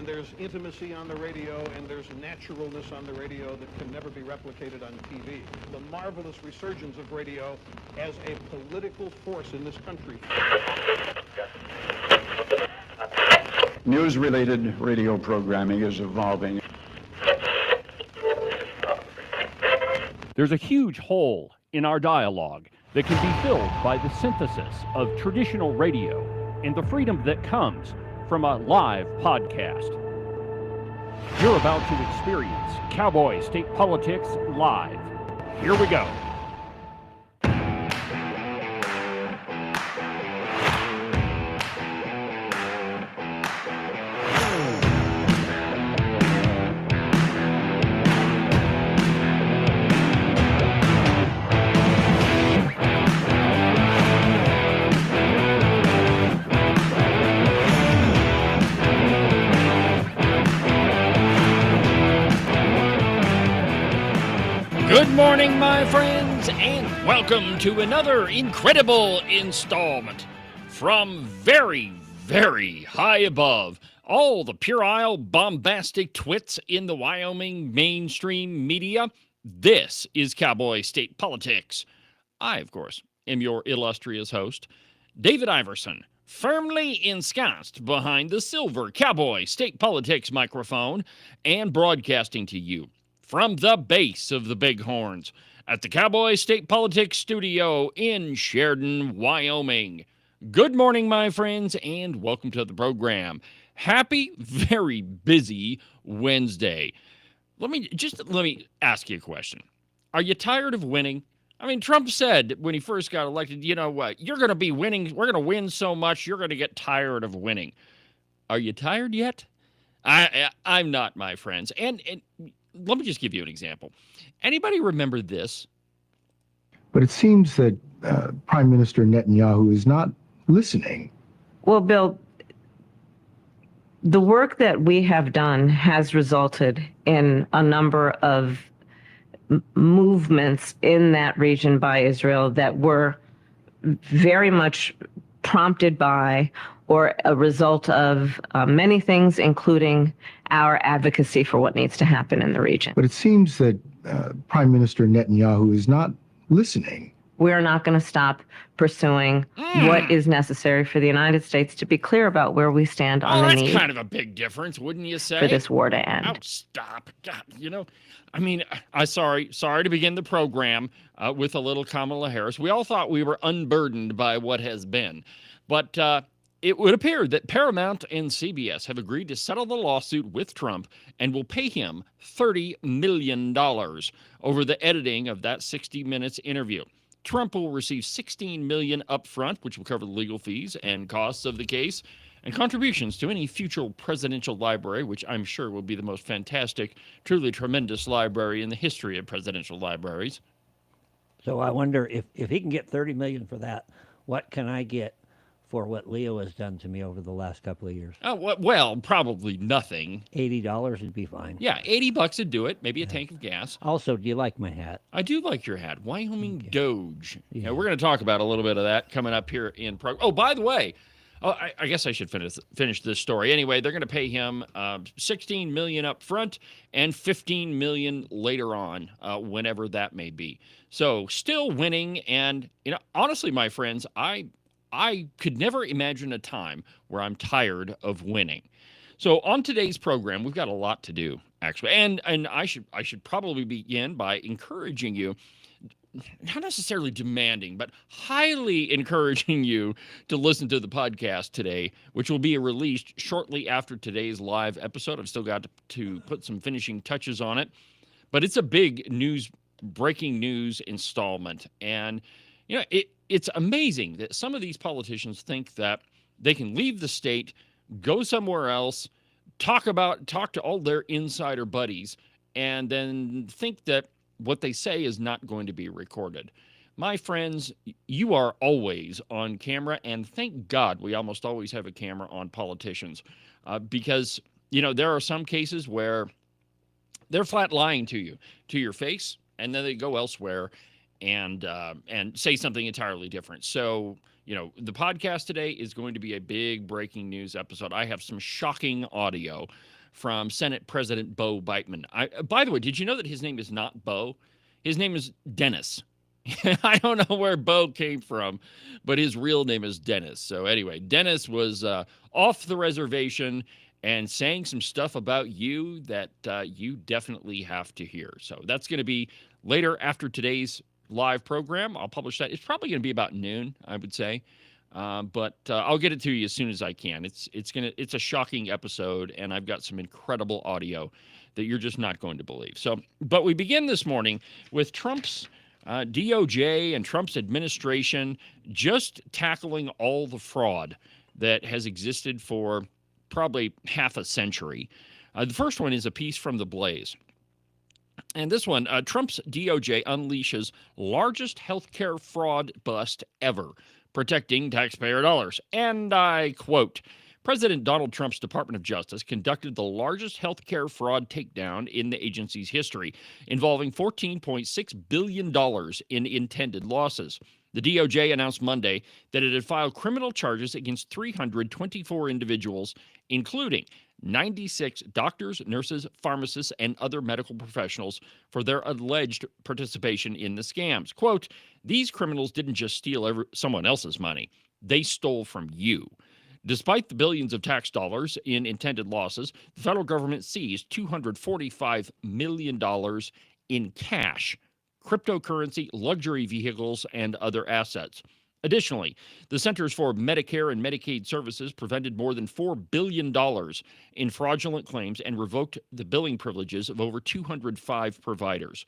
there's intimacy on the radio, and there's naturalness on the radio that can never be replicated on TV. The marvelous resurgence of radio as a political force in this country. News-related radio programming is evolving. There's a huge hole in our dialogue that can be filled by the synthesis of traditional radio and the freedom that comes from a live podcast. You're about to experience Cowboy State Politics live. Here we go. Good morning, my friends, and welcome to another incredible installment from very, very high above all the puerile, bombastic twits in the Wyoming mainstream media. This is Cowboy State Politics. I, of course, am your illustrious host, David Iverson, firmly ensconced behind the silver Cowboy State Politics microphone and broadcasting to you from the base of the Bighorns at the Cowboy State Politics Studio in Sheridan, Wyoming. Good morning, my friends, and welcome to the program. Happy, very busy Wednesday. Let me ask you a question. Are you tired of winning? I mean, Trump said when he first got elected, you know what, you're going to be winning. We're going to win so much, you're going to get tired of winning. Are you tired yet? I'm not, my friends. And let me just give you an example. Anybody remember this? But it seems that Prime Minister Netanyahu is not listening. Well, Bill, the work that we have done has resulted in a number of movements in that region by Israel that were very much prompted by or a result of many things, including our advocacy for what needs to happen in the region. But it seems that Prime Minister Netanyahu is not listening. We're not going to stop pursuing what is necessary for the United States to be clear about where we stand on the need. That's kind of a big difference, wouldn't you say? For this war to end. Oh, stop. God, I mean, I'm sorry to begin the program with a little Kamala Harris. We all thought we were unburdened by what has been. But it would appear that Paramount and CBS have agreed to settle the lawsuit with Trump and will pay him $30 million over the editing of that 60 Minutes interview. Trump will receive $16 million up front, which will cover the legal fees and costs of the case, and contributions to any future presidential library, which I'm sure will be the most fantastic, truly tremendous library in the history of presidential libraries. So I wonder if he can get $30 million for that, what can I get for what Leo has done to me over the last couple of years? Oh, well, probably nothing. $80 would be fine. Yeah, $80 would do it. Maybe a tank of gas. Also, do you like my hat? I do like your hat. Wyoming Doge. Yeah. We're going to talk about a little bit of that coming up here in Oh, by the way, I guess I should finish this story. Anyway, they're going to pay him $16 million up front and $15 million later on, whenever that may be. So still winning. And, honestly, my friends, I could never imagine a time where I'm tired of winning. So on today's program, we've got a lot to do, actually. And I should probably begin by encouraging you, not necessarily demanding, but highly encouraging you to listen to the podcast today, which will be released shortly after today's live episode. I've still got to put some finishing touches on it, but it's a big breaking news installment. And, it's amazing that some of these politicians think that they can leave the state, go somewhere else, talk to all their insider buddies, and then think that what they say is not going to be recorded. My friends, you are always on camera, and thank God we almost always have a camera on politicians, because, there are some cases where they're flat lying to you, to your face, and then they go elsewhere and say something entirely different. So, the podcast today is going to be a big breaking news episode. I have some shocking audio from Senate President Bo Biteman. By the way, did you know that his name is not Bo? His name is Dennis. I don't know where Bo came from, but his real name is Dennis. So anyway, Dennis was off the reservation and saying some stuff about you that you definitely have to hear. So that's going to be later after today's live program. I'll publish that. It's probably going to be about noon, I would say. But I'll get it to you as soon as I can. It's a shocking episode, and I've got some incredible audio that you're just not going to believe. So, but we begin this morning with Trump's DOJ and Trump's administration just tackling all the fraud that has existed for probably half a century. The first one is a piece from The Blaze. And this one, Trump's DOJ unleashes largest healthcare fraud bust ever, protecting taxpayer dollars. And I quote, President Donald Trump's Department of Justice conducted the largest healthcare fraud takedown in the agency's history, involving $14.6 billion in intended losses. The DOJ announced Monday that it had filed criminal charges against 324 individuals, including 96 doctors, nurses, pharmacists, and other medical professionals for their alleged participation in the scams. Quote, these criminals didn't just steal someone else's money. They stole from you. Despite the billions of tax dollars in intended losses, the federal government seized $245 million in cash, cryptocurrency, luxury vehicles, and other assets. Additionally, the Centers for Medicare and Medicaid Services prevented more than $4 billion in fraudulent claims and revoked the billing privileges of over 205 providers.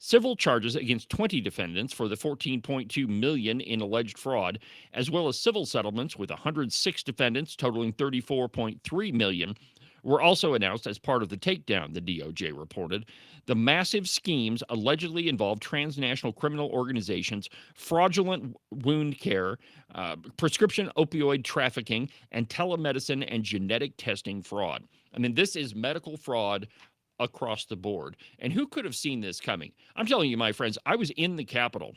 Civil charges against 20 defendants for the $14.2 million in alleged fraud, as well as civil settlements with 106 defendants totaling $34.3 million, were also announced as part of the takedown, the DOJ reported. The massive schemes allegedly involved transnational criminal organizations, fraudulent wound care, prescription opioid trafficking, and telemedicine and genetic testing fraud. I mean, this is medical fraud across the board. And who could have seen this coming? I'm telling you, my friends, I was in the Capitol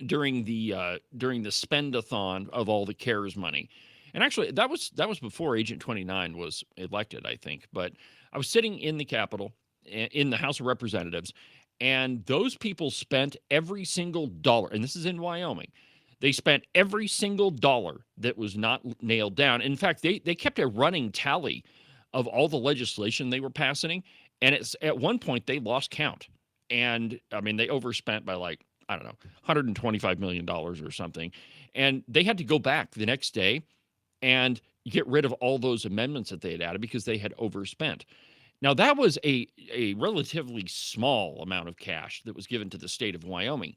during the spend-a-thon of all the CARES money. And actually, that was before Agent 29 was elected, I think. But I was sitting in the Capitol, in the House of Representatives, and those people spent every single dollar, and this is in Wyoming, they spent every single dollar that was not nailed down. In fact, they kept a running tally of all the legislation they were passing, and at one point they lost count. And, I mean, they overspent by like, I don't know, $125 million or something. And they had to go back the next day and get rid of all those amendments that they had added because they had overspent. Now, that was a relatively small amount of cash that was given to the state of Wyoming.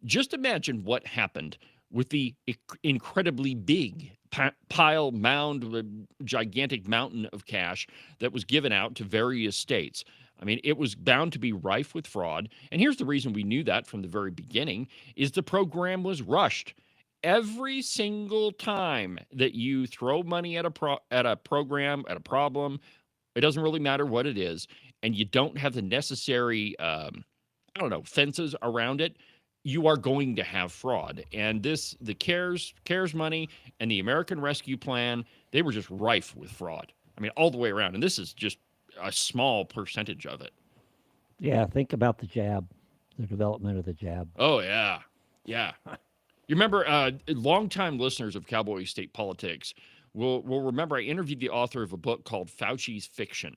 Just imagine what happened with the incredibly big gigantic mountain of cash that was given out to various states. I mean, it was bound to be rife with fraud. And here's the reason we knew that from the very beginning, is the program was rushed. Every single time that you throw money at a program, at a problem, it doesn't really matter what it is, and you don't have the necessary, fences around it, you are going to have fraud. And the CARES money and the American Rescue Plan, they were just rife with fraud. I mean, all the way around. And this is just a small percentage of it. Yeah, think about the jab, the development of the jab. Oh, yeah. Yeah. You remember, longtime listeners of Cowboy State Politics will remember I interviewed the author of a book called Fauci's Fiction.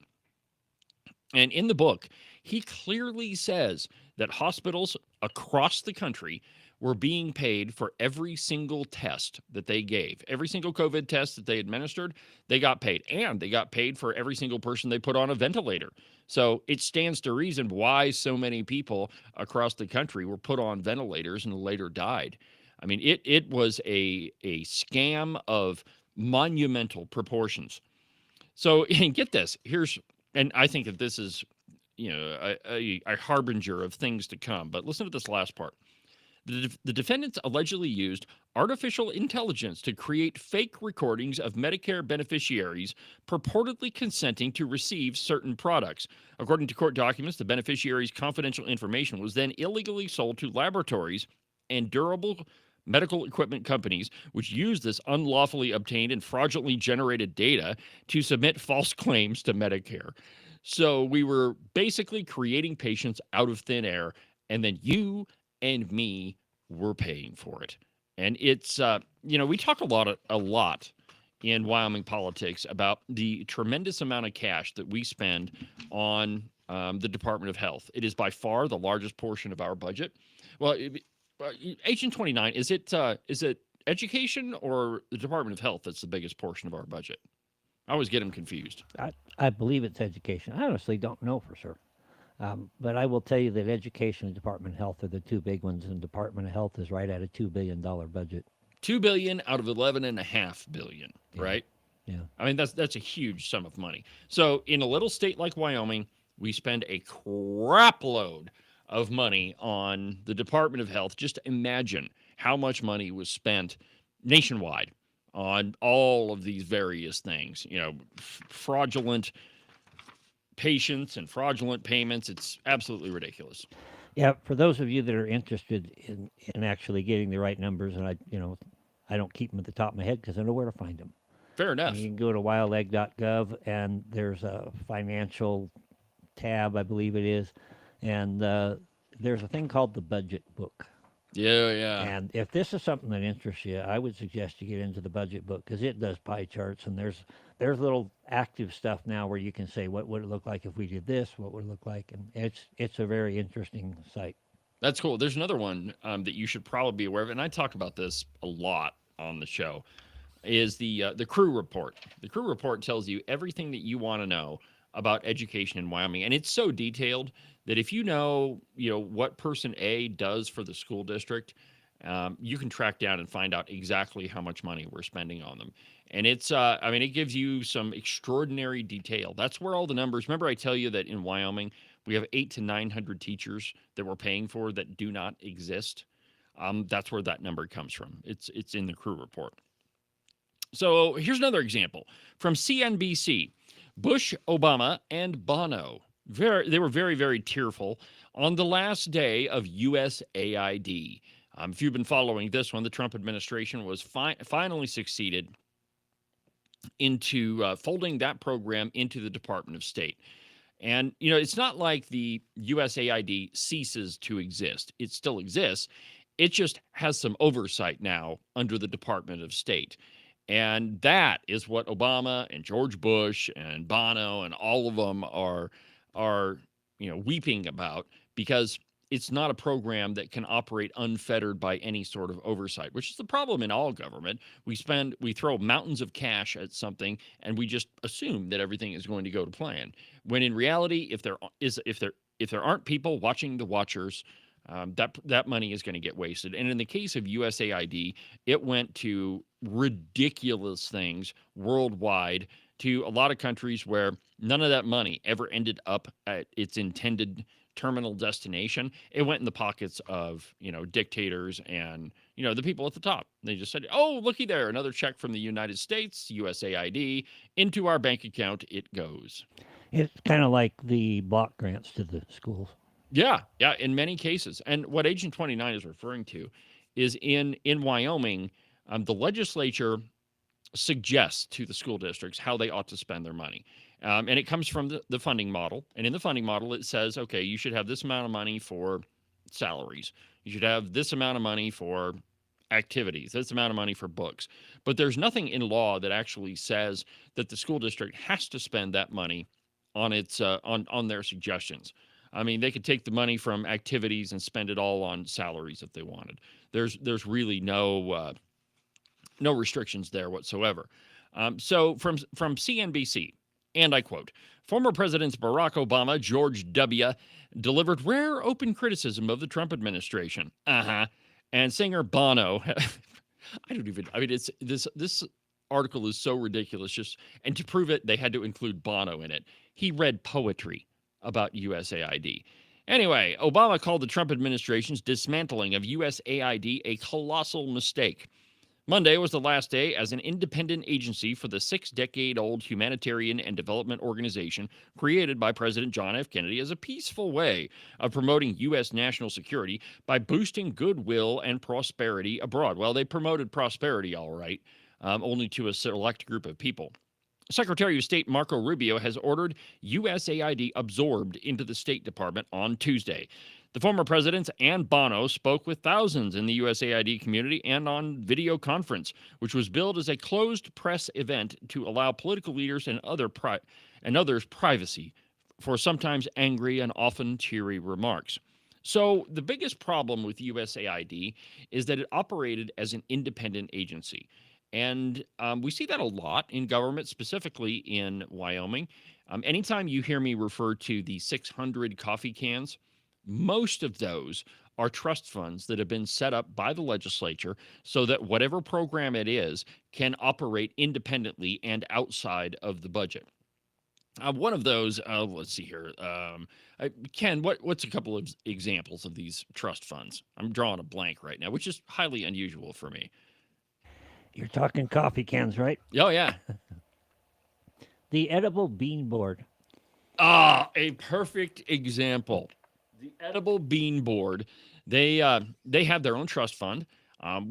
And in the book, he clearly says that hospitals across the country were being paid for every single test that they gave. Every single COVID test that they administered, they got paid. And they got paid for every single person they put on a ventilator. So it stands to reason why so many people across the country were put on ventilators and later died. I mean, it was a scam of monumental proportions. So, and get this, and I think that this is, a harbinger of things to come. But listen to this last part. The defendants allegedly used artificial intelligence to create fake recordings of Medicare beneficiaries purportedly consenting to receive certain products. According to court documents, the beneficiaries' confidential information was then illegally sold to laboratories and durable medical equipment companies which use this unlawfully obtained and fraudulently generated data to submit false claims to Medicare. So we were basically creating patients out of thin air, and then you and me were paying for it. And it's, we talk a lot in Wyoming politics about the tremendous amount of cash that we spend on the Department of Health. It is by far the largest portion of our budget. Well, Agent 29, is it education or the Department of Health that's the biggest portion of our budget? I always get them confused. I believe it's education. I honestly don't know for sure. But I will tell you that education and Department of Health are the two big ones, and Department of Health is right at a $2 billion budget. $2 billion out of $11.5 billion, right? Yeah. I mean, that's a huge sum of money. So in a little state like Wyoming, we spend a crap load of money on the Department of Health. Just imagine how much money was spent nationwide on all of these various things, fraudulent patients and fraudulent payments. It's absolutely ridiculous. Yeah, for those of you that are interested in actually getting the right numbers, and I don't keep them at the top of my head because I know where to find them. Fair enough. You can go to wyoleg.gov, and there's a financial tab, I believe it is, and there's a thing called the budget book. Yeah. And if this is something that interests you, I would suggest you get into the budget book because it does pie charts, and there's little active stuff now where you can say what would it look like if we did this, what would it look like, and it's a very interesting site. That's cool. There's another one that you should probably be aware of, and I talk about this a lot on the show, is the Crew Report. The Crew Report tells you everything that you want to know about education in Wyoming, and it's so detailed that if you know what person A does for the school district, you can track down and find out exactly how much money we're spending on them. And it's, it gives you some extraordinary detail. That's where all the numbers, remember I tell you that in Wyoming, we have 800 to 900 teachers that we're paying for that do not exist. That's where that number comes from. It's in the Crew Report. So here's another example from CNBC. Bush, Obama, and Bono. They were very, very tearful on the last day of USAID. If you've been following this one, the Trump administration was finally succeeded into folding that program into the Department of State. And, it's not like the USAID ceases to exist. It still exists. It just has some oversight now under the Department of State. And that is what Obama and George Bush and Bono and all of them are weeping about, because it's not a program that can operate unfettered by any sort of oversight, which is the problem in all government. We throw mountains of cash at something and we just assume that everything is going to go to plan. When in reality, if there aren't people watching the watchers, that money is going to get wasted. And in the case of USAID, it went to ridiculous things worldwide, to a lot of countries where none of that money ever ended up at its intended terminal destination. It went in the pockets of, dictators and, the people at the top. They just said, oh, looky there, another check from the United States, USAID, into our bank account it goes. It's kind of like the block grants to the schools. Yeah, in many cases. And what Agent 29 is referring to is in Wyoming, the legislature suggests to the school districts how they ought to spend their money. And it comes from the funding model. And in the funding model, it says, okay, you should have this amount of money for salaries. You should have this amount of money for activities, this amount of money for books. But there's nothing in law that actually says that the school district has to spend that money on its on their suggestions. I mean, they could take the money from activities and spend it all on salaries if they wanted. There's really no restrictions there whatsoever. So from CNBC, and I quote, former Presidents Barack Obama, George W. delivered rare open criticism of the Trump administration. And singer Bono, it's this article is so ridiculous. And to prove it, they had to include Bono in it. He read poetry about USAID. Anyway, Obama called the Trump administration's dismantling of USAID a colossal mistake. Monday was the last day as an independent agency for the 6-decade-old humanitarian and development organization created by President John F. Kennedy as a peaceful way of promoting U.S. national security by boosting goodwill and prosperity abroad. Well, they promoted prosperity, all right, only to a select group of people. Secretary of State Marco Rubio has ordered USAID absorbed into the State Department on Tuesday. The former presidents and Bono spoke with thousands in the USAID community and on video conference, which was billed as a closed press event to allow political leaders and others privacy for sometimes angry and often teary remarks. So the biggest problem with USAID is that it operated as an independent agency. And we see that a lot in government, specifically in Wyoming. Anytime you hear me refer to the 600 coffee cans, most of those are trust funds that have been set up by the legislature so that whatever program it is can operate independently and outside of the budget. One of those, let's see here. Ken, what's a couple of examples of these trust funds? I'm drawing a blank right now, which is highly unusual for me. You're talking coffee cans, right? Oh, yeah. The edible bean board. A perfect example. The edible bean board, they have their own trust fund,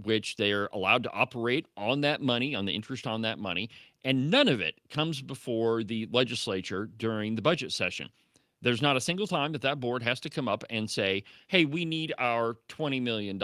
which they're allowed to operate on that money, on the interest on that money, and none of it comes before the legislature during the budget session. There's not a single time that board has to come up and say, hey, we need our $20 million,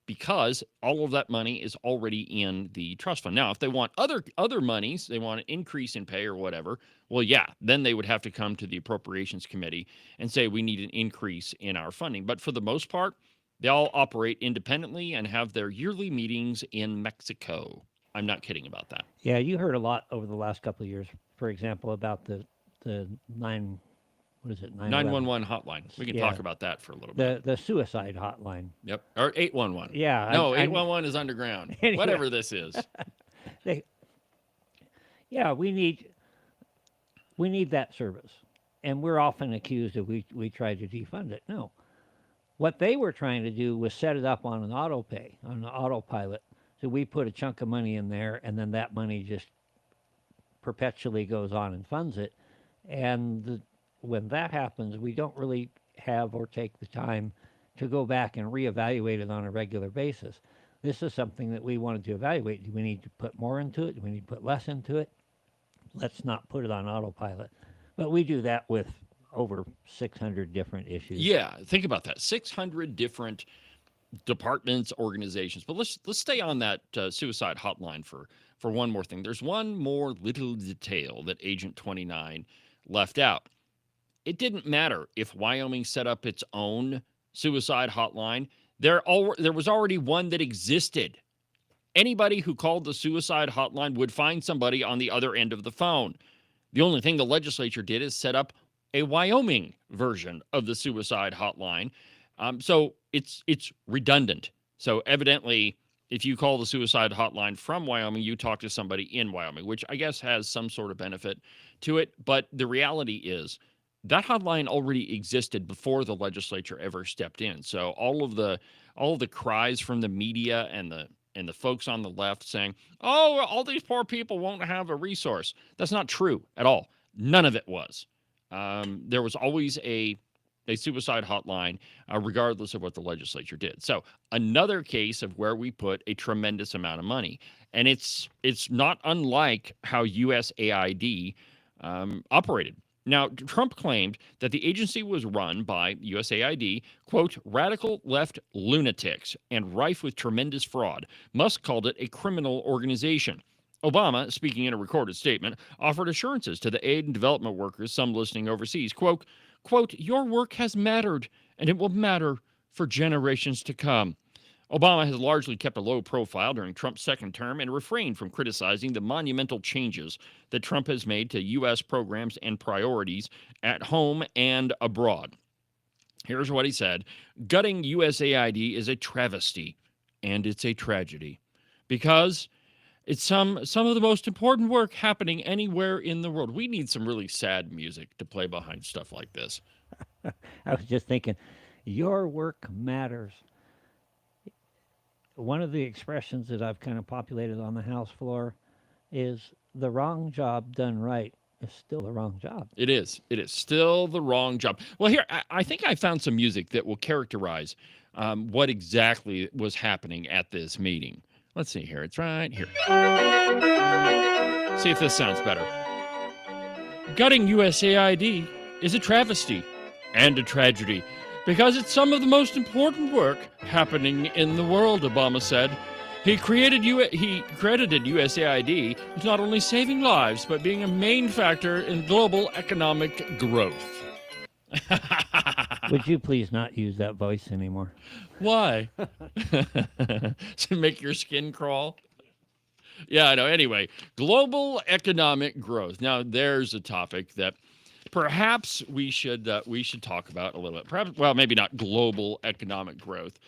because all of that money is already in the trust fund. Now, if they want other monies, they want an increase in pay or whatever, well, yeah, then they would have to come to the Appropriations Committee and say we need an increase in our funding. But for the most part, they all operate independently and have their yearly meetings in Mexico. I'm not kidding about that. Yeah, you heard a lot over the last couple of years, for example, about the 911 hotline. We can talk about that for a little bit. The suicide hotline. Yep. Or 811. Yeah. No, 811 is underground. Anyway. Whatever this is. We need that service. And we're often accused of we try to defund it. No. What they were trying to do was set it up on an autopilot. So we put a chunk of money in there, and then that money just perpetually goes on and funds it. And when that happens, we don't really have or take the time to go back and reevaluate it on a regular basis. This is something that we wanted to evaluate. Do we need to put more into it? Do we need to put less into it? Let's not put it on autopilot. But we do that with over 600 different issues. Yeah, think about that. 600 different departments, organizations. But let's stay on that suicide hotline for one more thing. There's one more little detail that Agent 29 left out. It didn't matter if Wyoming set up its own suicide hotline. There was already one that existed. Anybody who called the suicide hotline would find somebody on the other end of the phone. The only thing the legislature did is set up a Wyoming version of the suicide hotline. So it's redundant. So evidently, if you call the suicide hotline from Wyoming, you talk to somebody in Wyoming, which I guess has some sort of benefit to it. But the reality is that hotline already existed before the legislature ever stepped in. So all of the cries from the media and the folks on the left saying, oh, all these poor people won't have a resource. That's not true at all. None of it was. There was always a suicide hotline, regardless of what the legislature did. So another case of where we put a tremendous amount of money. And it's not unlike how USAID operated. Now, Trump claimed that the agency was run by USAID, quote, radical left lunatics and rife with tremendous fraud. Musk called it a criminal organization. Obama, speaking in a recorded statement, offered assurances to the aid and development workers, some listening overseas, quote, your work has mattered, and it will matter for generations to come. Obama has largely kept a low profile during Trump's second term and refrained from criticizing the monumental changes that Trump has made to U.S. programs and priorities at home and abroad. Here's what he said. Gutting USAID is a travesty, and it's a tragedy, because it's some of the most important work happening anywhere in the world. We need some really sad music to play behind stuff like this. I was just thinking, your work matters. one of the expressions that I've kind of populated on the House floor is the wrong job done right is still the wrong job. It is. It is still the wrong job. Well, here, I think I found some music that will characterize what exactly was happening at this meeting. Let's see here. It's right here. See if this sounds better. Gutting USAID is a travesty and a tragedy because it's some of the most important work happening in the world, Obama said. He credited USAID with not only saving lives, but being a main factor in global economic growth. Would you please not use that voice anymore? Why? To make your skin crawl? Yeah, I know. Anyway, global economic growth. Now, there's a topic that perhaps we should talk about a little bit. Perhaps, well, maybe not global economic growth,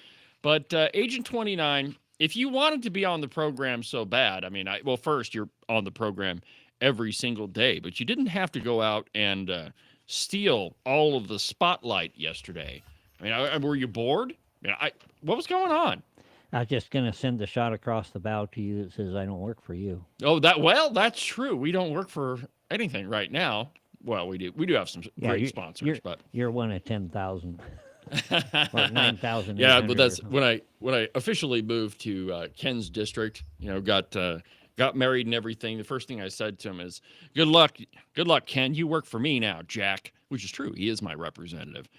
but Agent 29. If you wanted to be on the program so bad, I mean, well, first you're on the program every single day, but you didn't have to go out and steal all of the spotlight yesterday. I mean, were you bored? What was going on? I was just going to send a shot across the bow to you that says, I don't work for you. Oh, that's true. We don't work for anything right now. Well, we do. We do have some great sponsors, but you're one of 10,000. Or 9,000. Yeah, but that's when I officially moved to Ken's district. You know, got married and everything. The first thing I said to him is, "Good luck, Ken. You work for me now, Jack." Which is true. He is my representative.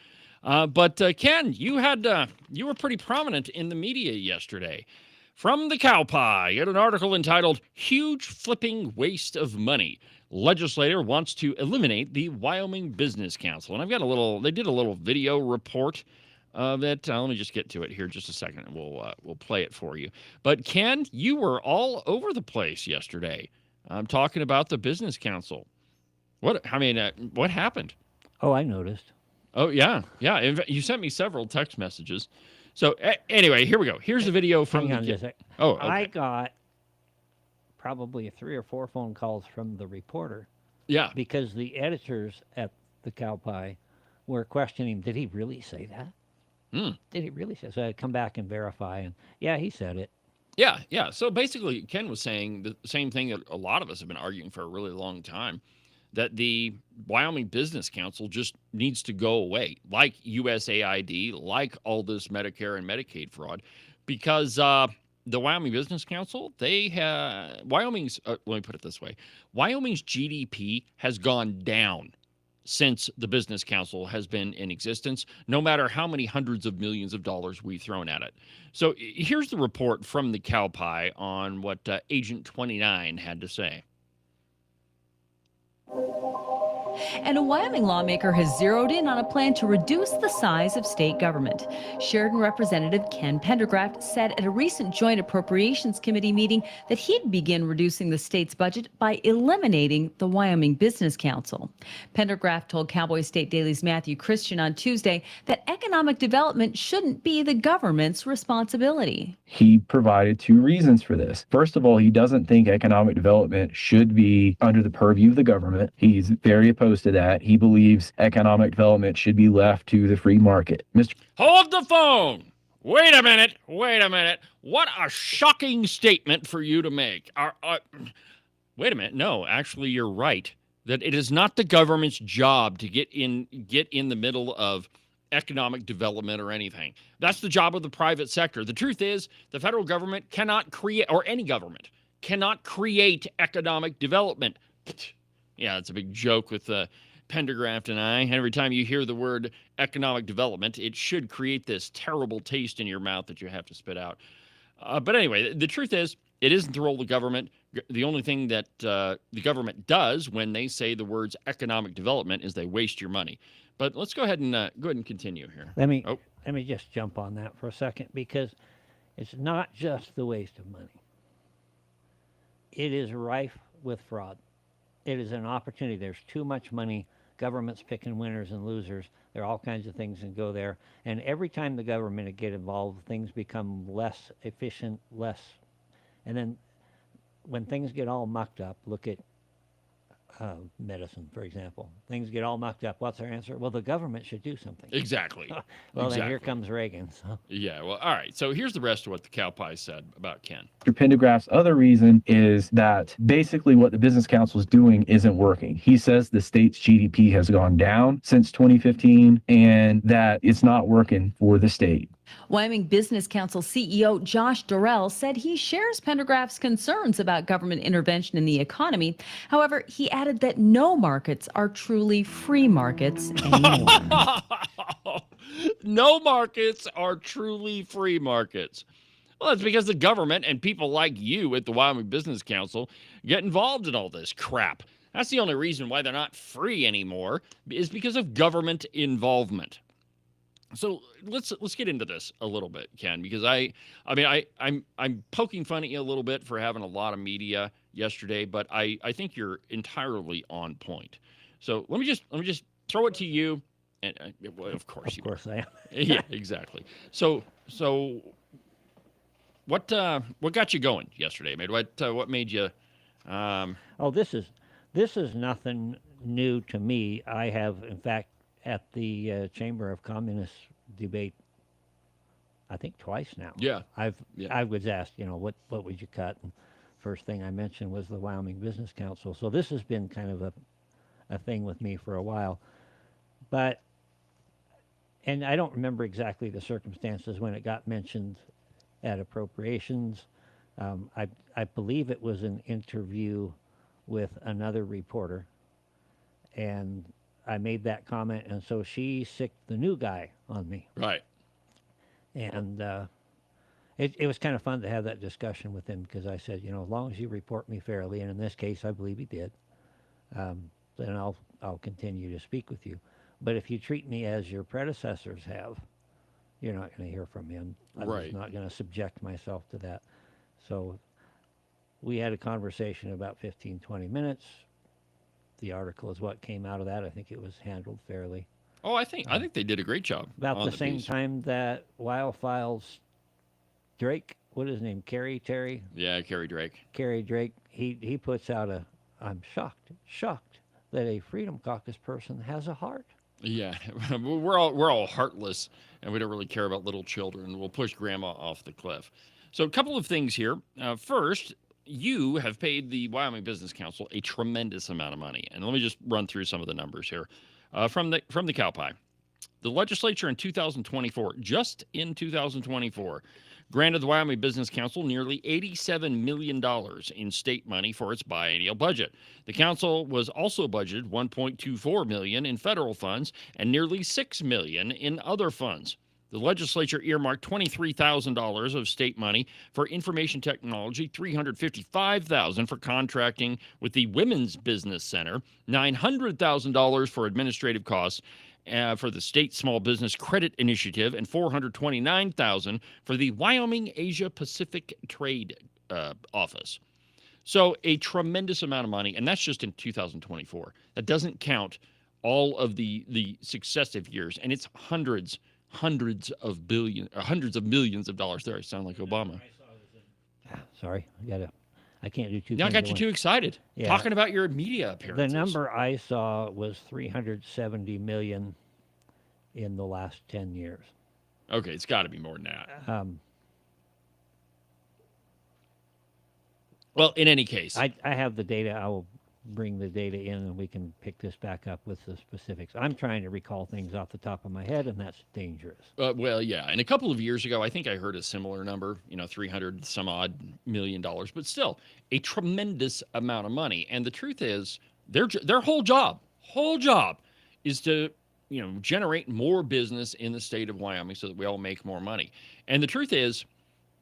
But Ken, you were pretty prominent in the media yesterday. From the Cowboy, you had an article entitled "Huge Flipping Waste of Money. Legislator wants to eliminate the Wyoming Business Council." And I've got they did a little video report of it. Let me just get to it here just a second, and we'll play it for you. But Ken, you were all over the place yesterday. I'm talking about the Business Council. What happened? Oh, I noticed. Oh, yeah. In fact, you sent me several text messages. So anyway, here we go. Here's the video from Hang on just a sec. Oh, okay. I got probably 3 or 4 phone calls from the reporter. Yeah. Because the editors at the Cowboy were questioning, did he really say that? Did he really say that? So I come back and verify, and yeah, he said it. Yeah. So basically, Ken was saying the same thing that a lot of us have been arguing for a really long time, that the Wyoming Business Council just needs to go away, like USAID, like all this Medicare and Medicaid fraud, because the Wyoming Business Council, Wyoming's, let me put it this way, Wyoming's GDP has gone down since the Business Council has been in existence, no matter how many hundreds of millions of dollars we've thrown at it. So here's the report from the Cowboy on what Agent 29 had to say. And a Wyoming lawmaker has zeroed in on a plan to reduce the size of state government. Sheridan Representative Ken Pendergraft said at a recent Joint Appropriations Committee meeting that he'd begin reducing the state's budget by eliminating the Wyoming Business Council. Pendergraft told Cowboy State Daily's Matthew Christian on Tuesday that economic development shouldn't be the government's responsibility. He provided 2 reasons for this. First of all, he doesn't think economic development should be under the purview of the government. He's very opposed to that. He believes economic development should be left to the free market. Hold the phone. Wait a minute. What a shocking statement for you to make. Wait a minute. No, actually, you're right. That it is not the government's job to get in the middle of economic development or anything. That's the job of the private sector. The truth is, the federal government cannot create, or any government cannot create economic development. Yeah, it's a big joke with Pendergraft and I. Every time you hear the word economic development, it should create this terrible taste in your mouth that you have to spit out. But anyway, the truth is, it isn't the role of the government. The only thing that the government does when they say the words economic development is they waste your money. But let's go ahead and continue here. Let me just jump on that for a second, because it's not just the waste of money. It is rife with fraud. It is an opportunity. There's too much money. Government's picking winners and losers. There are all kinds of things that go there. And every time the government get involved, things become less efficient, And then when things get all mucked up, look at medicine, for example. Things get all mucked up. What's our answer? Well, the government should do something. Exactly. Well, exactly. then here comes Reagan. So. Yeah, well, all right. So here's the rest of what the cow pie said about Ken. Mr. Pendergraft's other reason is that basically what the Business Council is doing isn't working. He says the state's GDP has gone down since 2015 and that it's not working for the state. Wyoming Business Council CEO Josh Dorrell said he shares Pendergraft's concerns about government intervention in the economy. However, he added that no markets are truly free markets anymore. No markets are truly free markets. Well, that's because the government and people like you at the Wyoming Business Council get involved in all this crap. That's the only reason why they're not free anymore, is because of government involvement. So let's get into this a little bit, Ken, because I'm poking fun at you a little bit for having a lot of media yesterday, but I think you're entirely on point. So let me just throw it to you, and well, of course I am. Yeah, exactly. So what got you going yesterday? What made you? Oh, this is nothing new to me. I have, in fact, at the Chamber of Communists debate, I think twice now. Yeah. I was asked, what would you cut? And first thing I mentioned was the Wyoming Business Council. So this has been kind of a thing with me for a while. And I don't remember exactly the circumstances when it got mentioned at appropriations. I believe it was an interview with another reporter, and I made that comment, and so she sicked the new guy on me. Right. And it was kind of fun to have that discussion with him, because I said, as long as you report me fairly, and in this case I believe he did, then I'll continue to speak with you. But if you treat me as your predecessors have, you're not going to hear from me. I'm just not going to subject myself to that. So we had a conversation about 15, 20 minutes. The article is what came out of that. I think it was handled fairly. Oh, I think they did a great job. About the same time that Wildfiles Drake, what is his name? Terry? Yeah, Kerry Drake. Kerry Drake, he puts out I'm shocked that a Freedom Caucus person has a heart. Yeah, we're all heartless, and we don't really care about little children. We'll push grandma off the cliff. So a couple of things here. First, you have paid the Wyoming Business Council a tremendous amount of money. And let me just run through some of the numbers here. From the cow pie. The legislature in 2024, just in 2024, granted the Wyoming Business Council nearly $87 million in state money for its biennial budget. The council was also budgeted $1.24 million in federal funds and nearly $6 million in other funds. The legislature earmarked $23,000 of state money for information technology, $355,000 for contracting with the Women's Business Center, $900,000 for administrative costs for the State Small Business Credit Initiative, and $429,000 for the Wyoming Asia Pacific Trade Office. So a tremendous amount of money, and that's just in 2024. That doesn't count all of the successive years, and it's hundreds of millions of dollars. There, I sound like Obama. Sorry, I can't do two. Now I got you too excited talking about your media appearances. The number I saw was $370 million in the last 10 years. Okay, it's got to be more than that. Well, in any case, I have the data. I will bring the data in, and we can pick this back up with the specifics. I'm trying to recall things off the top of my head, and that's dangerous. Well, yeah. And a couple of years ago, I think I heard a similar number, 300 some odd $1 million, but still a tremendous amount of money. And the truth is, their whole job is to, generate more business in the state of Wyoming so that we all make more money. And the truth is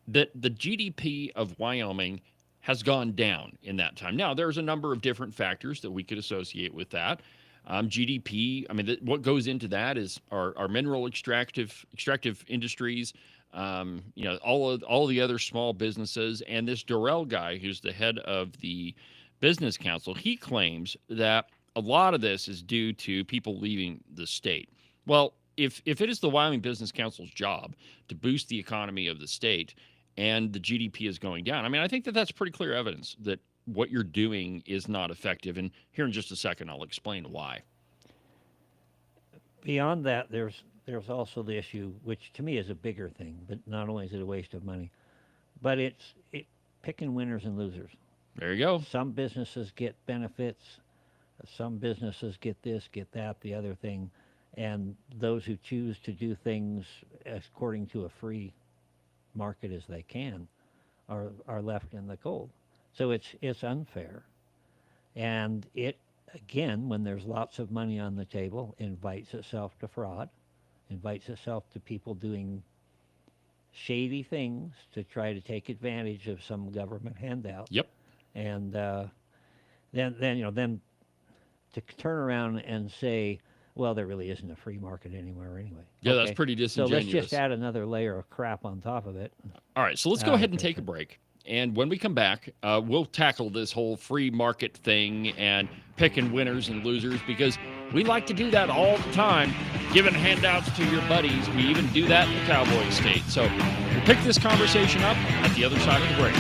that the GDP of Wyoming has gone down in that time. Now, there's a number of different factors that we could associate with that. GDP, what goes into that is our mineral extractive industries, all the other small businesses. And this Dorrell guy, who's the head of the Business Council, he claims that a lot of this is due to people leaving the state. Well, if it is the Wyoming Business Council's job to boost the economy of the state, and the GDP is going down, I think that that's pretty clear evidence that what you're doing is not effective. And here in just a second, I'll explain why. Beyond that, there's also the issue, which to me is a bigger thing, but not only is it a waste of money, but it's picking winners and losers. There you go. Some businesses get benefits, some businesses get this, get that, the other thing, and those who choose to do things according to a free market as they can are left in the cold. So it's unfair, and it, again, when there's lots of money on the table, invites itself to fraud, invites itself to people doing shady things to try to take advantage of some government handout. Yep. And then to turn around and say, well, there really isn't a free market anywhere anyway. Yeah, Okay, that's pretty so disingenuous. let's just add another layer of crap on top of it. All right, so let's go ahead and take a break. And when we come back, we'll tackle this whole free market thing and picking winners and losers, because we like to do that all the time, giving handouts to your buddies. We even do that in the Cowboy state. So we'll pick this conversation up at the other side of the break.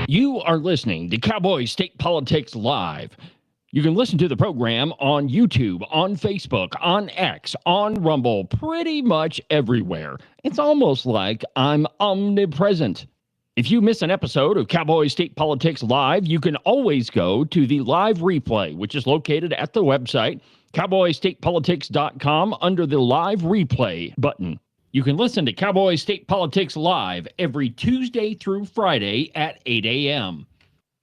You are listening to Cowboy State Politics Live. You can listen to the program on YouTube, on Facebook, on X, on Rumble, pretty much everywhere. It's almost like I'm omnipresent. If you miss an episode of Cowboy State Politics Live, you can always go to the live replay, which is located at the website, cowboystatepolitics.com, under the live replay button. You can listen to Cowboy State Politics Live every Tuesday through Friday at 8 a.m.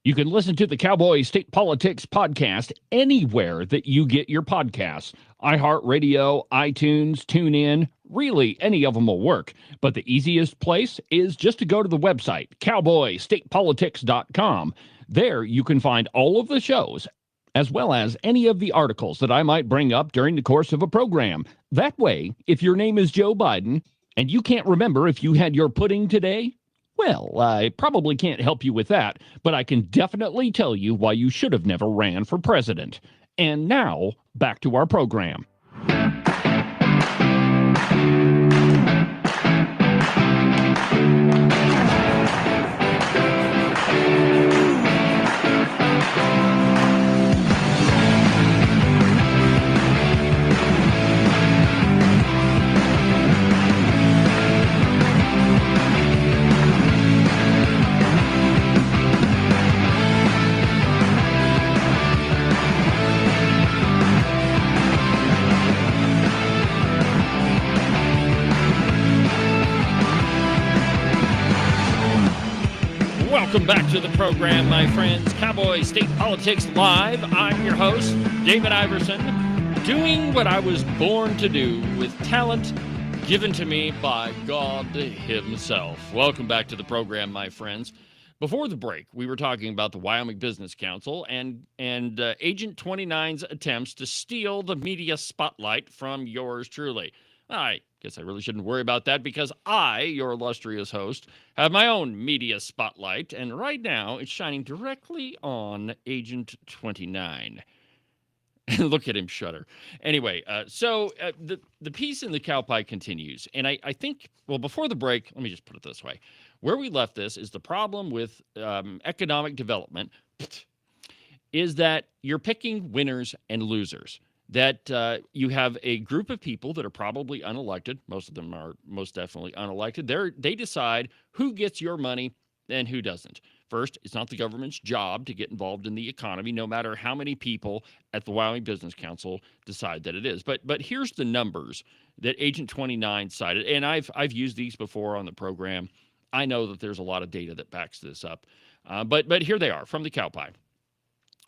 You can listen to the Cowboy State Politics podcast anywhere that you get your podcasts. iHeartRadio, iTunes, TuneIn, really any of them will work. But the easiest place is just to go to the website, cowboystatepolitics.com. There you can find all of the shows, as well as any of the articles that I might bring up during the course of a program. That way, if your name is Joe Biden and you can't remember if you had your pudding today, well, I probably can't help you with that, but I can definitely tell you why you should have never ran for president. And now, back to our program. Welcome back to the program, my friends. Cowboy State Politics Live. I'm your host, David Iverson, doing what I was born to do with talent given to me by God himself. Welcome back to the program, my friends. Before the break, we were talking about the Wyoming Business Council and Agent 29's attempts to steal the media spotlight from yours truly. I guess I really shouldn't worry about that, because I, your illustrious host, have my own media spotlight, and right now it's shining directly on Agent 29. Look at him shudder. Anyway, so the piece in the cow pie continues, and I think, well, before the break, let me just put it this way. Where we left this is the problem with economic development is that you're picking winners and losers. That you have a group of people that are probably unelected. Most of them are most definitely unelected. They decide who gets your money and who doesn't. First, it's not the government's job to get involved in the economy, no matter how many people at the Wyoming Business Council decide that it is. But here's the numbers that Agent 29 cited, and I've used these before on the program. I know that there's a lot of data that backs this up, but here they are from the cow pie.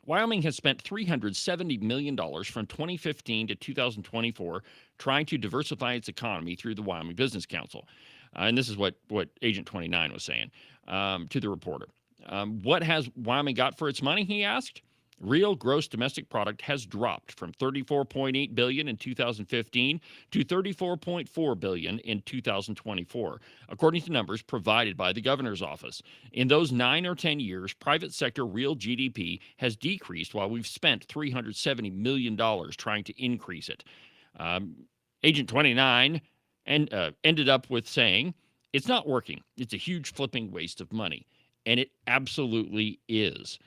Wyoming has spent $370 million from 2015 to 2024 trying to diversify its economy through the Wyoming Business Council. And this is what Agent 29 was saying to the reporter. What has Wyoming got for its money, he asked? Real gross domestic product has dropped from $34.8 billion in 2015 to $34.4 billion in 2024, according to numbers provided by the governor's office. In those 9 or 10 years, private sector real GDP has decreased while we've spent $370 million trying to increase it. Agent 29 ended up with saying, it's not working. It's a huge flipping waste of money. And it absolutely is.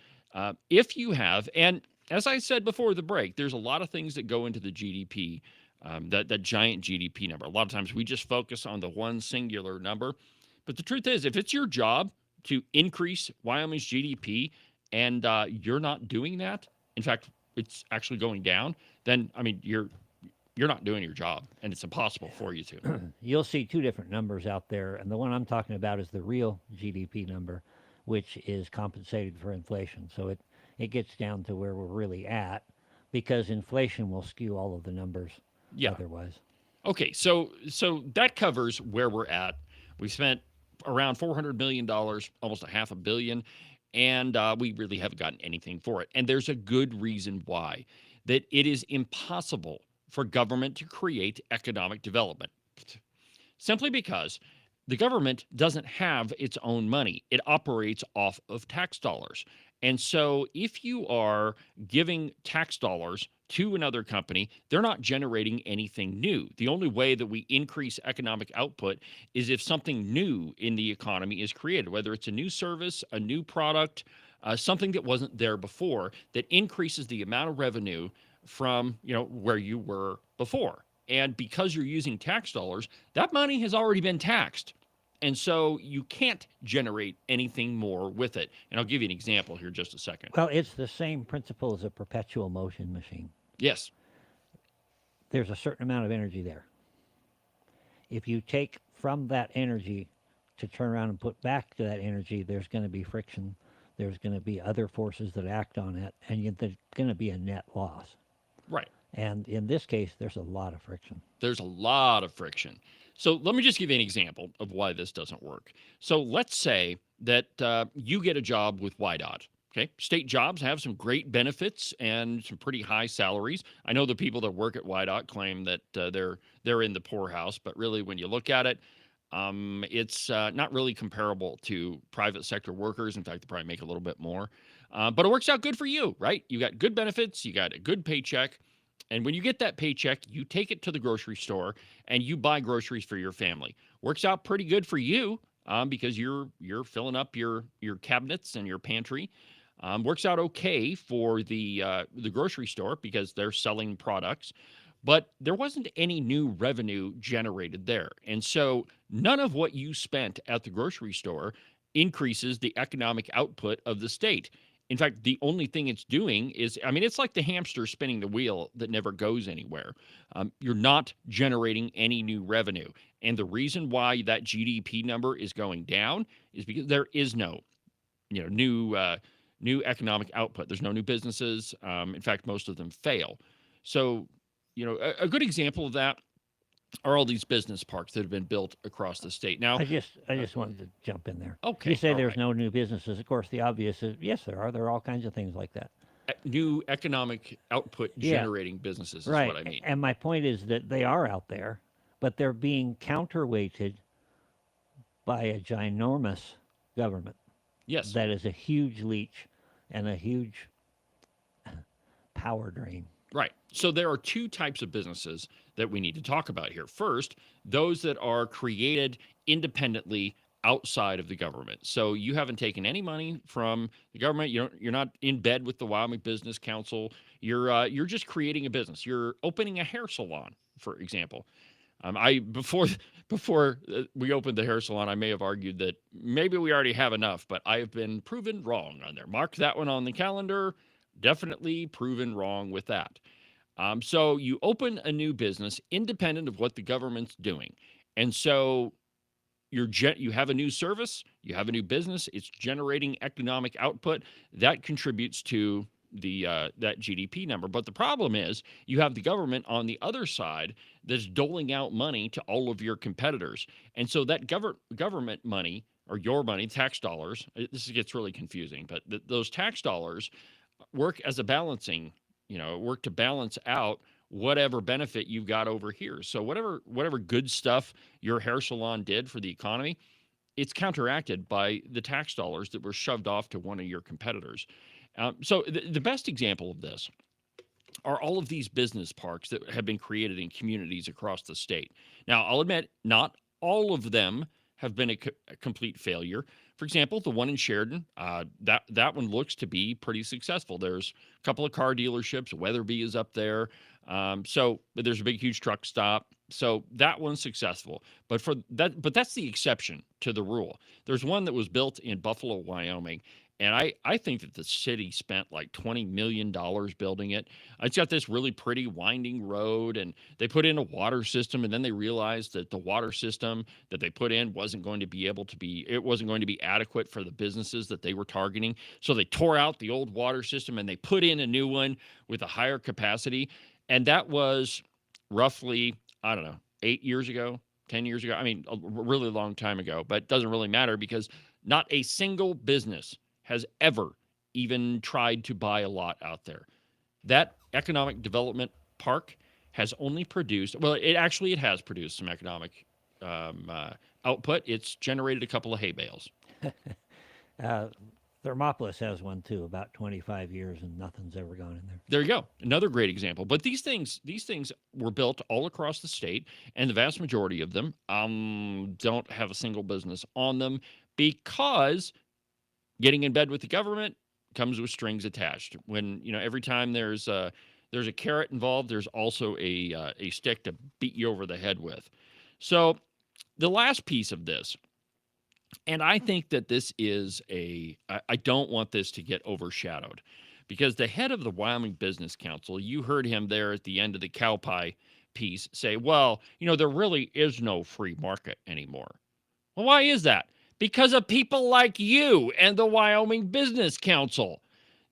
If you have, and as I said before the break, there's a lot of things that go into the GDP, that giant GDP number. A lot of times we just focus on the one singular number. But the truth is, if it's your job to increase Wyoming's GDP and you're not doing that, in fact, it's actually going down, then, I mean, you're not doing your job, and it's impossible for you to. You'll see two different numbers out there, and the one I'm talking about is the real GDP number, which is compensated for inflation. So it gets down to where we're really at, because inflation will skew all of the numbers otherwise. Okay, so that covers where we're at. We spent around $400 million, almost $500 million, and we really haven't gotten anything for it. And there's a good reason why, that it is impossible for government to create economic development. Simply because the government doesn't have its own money. It operates off of tax dollars. And so if you are giving tax dollars to another company, they're not generating anything new. The only way that we increase economic output is if something new in the economy is created, whether it's a new service, a new product, something that wasn't there before, that increases the amount of revenue from, where you were before. And because you're using tax dollars, that money has already been taxed. And so you can't generate anything more with it. And I'll give you an example here in just a second. Well, it's the same principle as a perpetual motion machine. Yes. There's a certain amount of energy there. If you take from that energy to turn around and put back to that energy, there's going to be friction. There's going to be other forces that act on it, and there's going to be a net loss. Right. And in this case, there's a lot of friction. There's a lot of friction. So let me just give you an example of why this doesn't work. So let's say that you get a job with YDOT. Okay, state jobs have some great benefits and some pretty high salaries. I know the people that work at YDOT claim that they're in the poorhouse, but really, when you look at it, it's not really comparable to private sector workers. In fact, they probably make a little bit more, but it works out good for you, right? You got good benefits, you got a good paycheck. And when you get that paycheck, you take it to the grocery store and you buy groceries for your family. Works out pretty good for you because you're filling up your cabinets and your pantry. Works out okay for the grocery store because they're selling products. But there wasn't any new revenue generated there. And so none of what you spent at the grocery store increases the economic output of the state. In fact, the only thing it's doing is, it's like the hamster spinning the wheel that never goes anywhere. You're not generating any new revenue. And the reason why that GDP number is going down is because there is no, new economic output. There's no new businesses. In fact, most of them fail. So, a good example of that are all these business parks that have been built across the state. Now, I just wanted to jump in there. Okay. You say there's no new businesses. Of course, the obvious is, yes, there are. There are all kinds of things like that. New economic output generating businesses is what I mean. And my point is that they are out there, but they're being counterweighted by a ginormous government. Yes. That is a huge leech and a huge power drain. Right. So there are two types of businesses that we need to talk about here. First, those that are created independently outside of the government. So you haven't taken any money from the government. You're not in bed with the Wyoming Business Council. You're just creating a business. You're opening a hair salon, for example. Before we opened the hair salon, I may have argued that maybe we already have enough, but I have been proven wrong on there. Mark that one on the calendar. Definitely proven wrong with that. So you open a new business independent of what the government's doing. And so you have a new service, you have a new business, it's generating economic output that contributes to that GDP number. But the problem is you have the government on the other side that's doling out money to all of your competitors. And so that government money, or your money, tax dollars, this gets really confusing, but those tax dollars work as a balancing, work to balance out whatever benefit you've got over here. So whatever good stuff your hair salon did for the economy, it's counteracted by the tax dollars that were shoved off to one of your competitors. So the best example of this are all of these business parks that have been created in communities across the state. Now, I'll admit, not all of them have been a complete failure. For example, the one in Sheridan, that one looks to be pretty successful. There's a couple of car dealerships. Weatherby is up there. So there's a big, huge truck stop. So that one's successful. But that's the exception to the rule. There's one that was built in Buffalo, Wyoming. And I think that the city spent like $20 million building it. It's got this really pretty winding road, and they put in a water system, and then they realized that the water system that they put in wasn't going to be adequate for the businesses that they were targeting. So they tore out the old water system and they put in a new one with a higher capacity. And that was roughly, I don't know, 8 years ago, 10 years ago. I mean, a really long time ago, but it doesn't really matter because not a single business has ever even tried to buy a lot out there. That economic development park has only produced, well, it has produced some economic output. It's generated a couple of hay bales. Thermopolis has one too, about 25 years, and nothing's ever gone in there. There you go. Another great example. But these things were built all across the state, and the vast majority of them don't have a single business on them because getting in bed with the government comes with strings attached. When, every time there's a carrot involved, there's also a stick to beat you over the head with. So the last piece of this, and I think that this is I don't want this to get overshadowed, because the head of the Wyoming Business Council, you heard him there at the end of the cow pie piece say, well, there really is no free market anymore. Well, why is that? Because of people like you and the Wyoming Business Council.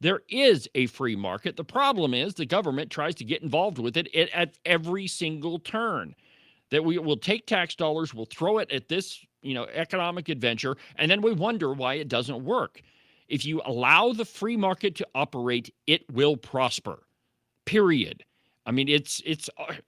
There is a free market. The problem is the government tries to get involved with it at every single turn. That we will take tax dollars, we'll throw it at this, economic adventure, and then we wonder why it doesn't work. If you allow the free market to operate, it will prosper. Period. I mean, it's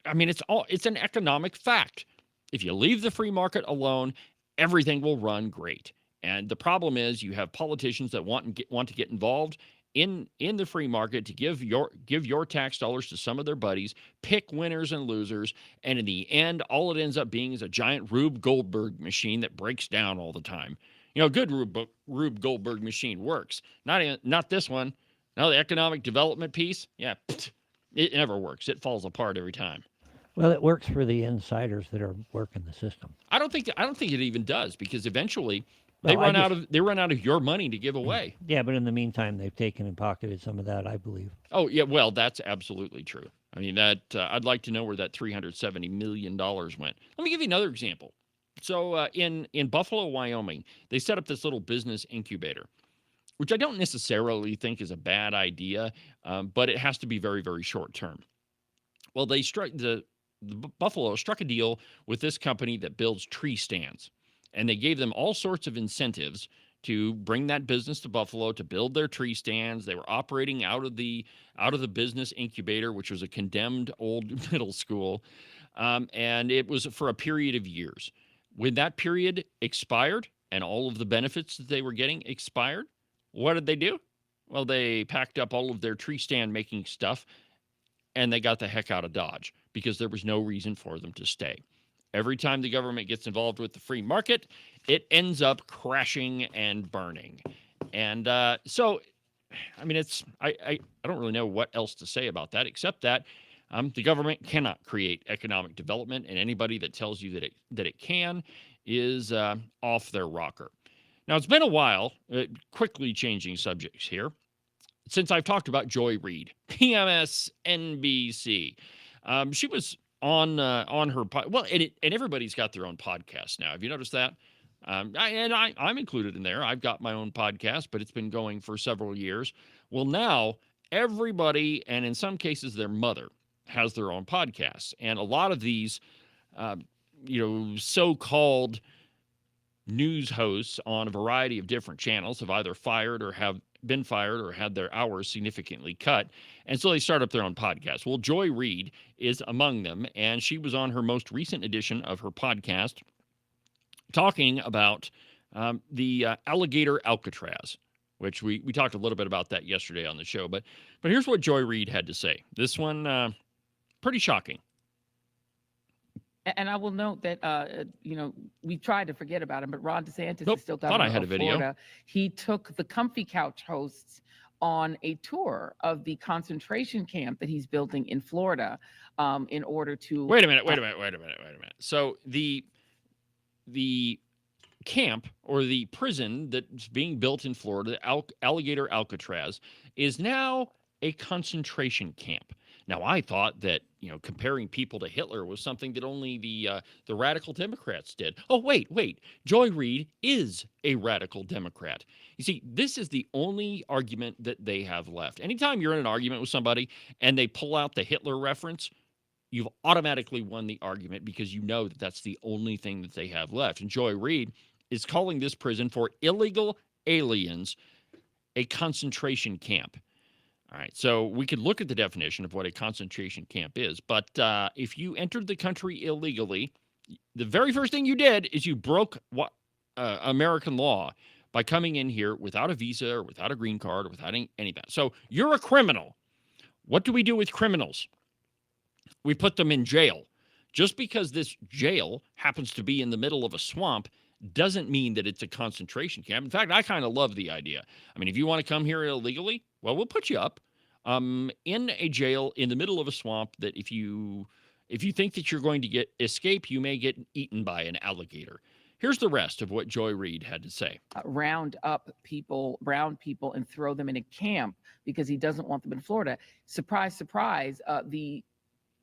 an economic fact. If you leave the free market alone, everything will run great. And the problem is you have politicians that want to get involved in the free market to give your tax dollars to some of their buddies, pick winners and losers, and in the end, all it ends up being is a giant Rube Goldberg machine that breaks down all the time. Good Rube Goldberg machine works. Not this one. No, the economic development piece, yeah, it never works. It falls apart every time. Well, it works for the insiders that are working the system. I don't think it even does, because eventually they run out of your money to give away. Yeah, but in the meantime, they've taken and pocketed some of that, I believe. Oh yeah, well, that's absolutely true. I mean, that I'd like to know where that $370 million went. Let me give you another example. So in Buffalo, Wyoming, they set up this little business incubator, which I don't necessarily think is a bad idea, but it has to be very, very short term. Well, Buffalo struck a deal with this company that builds tree stands, and they gave them all sorts of incentives to bring that business to Buffalo to build their tree stands. They were operating out of the business incubator, which was a condemned old middle school, and it was for a period of years. When that period expired and all of the benefits that they were getting expired, what did they do? Well, they packed up all of their tree stand making stuff, and they got the heck out of Dodge, because there was no reason for them to stay. Every time the government gets involved with the free market, it ends up crashing and burning. And so, I mean, I don't really know what else to say about that, except that the government cannot create economic development, and anybody that tells you that it can is off their rocker. Now, it's been a while, quickly changing subjects here, since I've talked about Joy Reid, PMSNBC. She was on her and everybody's got their own podcast now. Have you noticed that? I'm included in there. I've got my own podcast, but it's been going for several years. Well, now everybody, and in some cases their mother, has their own podcasts. And a lot of these, so-called news hosts on a variety of different channels have either fired or have been fired or had their hours significantly cut. And so they start up their own podcast. Well, Joy Reid is among them, and she was on her most recent edition of her podcast talking about the alligator Alcatraz, which we talked a little bit about that yesterday on the show. But here's what Joy Reid had to say. This one, pretty shocking. And I will note that, we tried to forget about him, but Ron DeSantis is still thought I governor had a of video. Florida. He took the Comfy Couch hosts on a tour of the concentration camp that he's building in Florida in order to... Wait a minute. So the camp or the prison that's being built in Florida, Alligator Alcatraz, is now a concentration camp. Now, I thought that, comparing people to Hitler was something that only the radical Democrats did. Oh, wait. Joy Reid is a radical Democrat. You see, this is the only argument that they have left. Anytime you're in an argument with somebody and they pull out the Hitler reference, you've automatically won the argument because you know that that's the only thing that they have left. And Joy Reid is calling this prison for illegal aliens a concentration camp. All right, so we could look at the definition of what a concentration camp is, but if you entered the country illegally, the very first thing you did is you broke American law by coming in here without a visa or without a green card or without any of that. So you're a criminal. What do we do with criminals? We put them in jail. Just because this jail happens to be in the middle of a swamp doesn't mean that it's a concentration camp. In fact, I kind of love the idea. I mean, if you want to come here illegally, well, we'll put you up in a jail in the middle of a swamp that if you think that you're going to escape, you may get eaten by an alligator. Here's the rest of what Joy Reid had to say. Round up brown people, and throw them in a camp because he doesn't want them in Florida. Surprise, surprise, the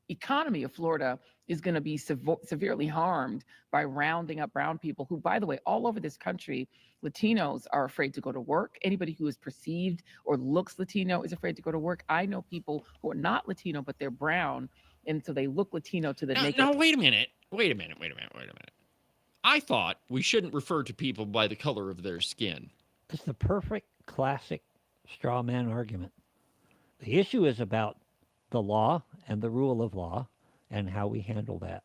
economy of Florida is going to be severely harmed by rounding up brown people who, by the way, all over this country, Latinos are afraid to go to work. Anybody who is perceived or looks Latino is afraid to go to work. I know people who are not Latino, but they're brown, and so they look Latino to the naked. No, wait a minute. I thought we shouldn't refer to people by the color of their skin. It's the perfect classic straw man argument. The issue is about the law and the rule of law and how we handle that.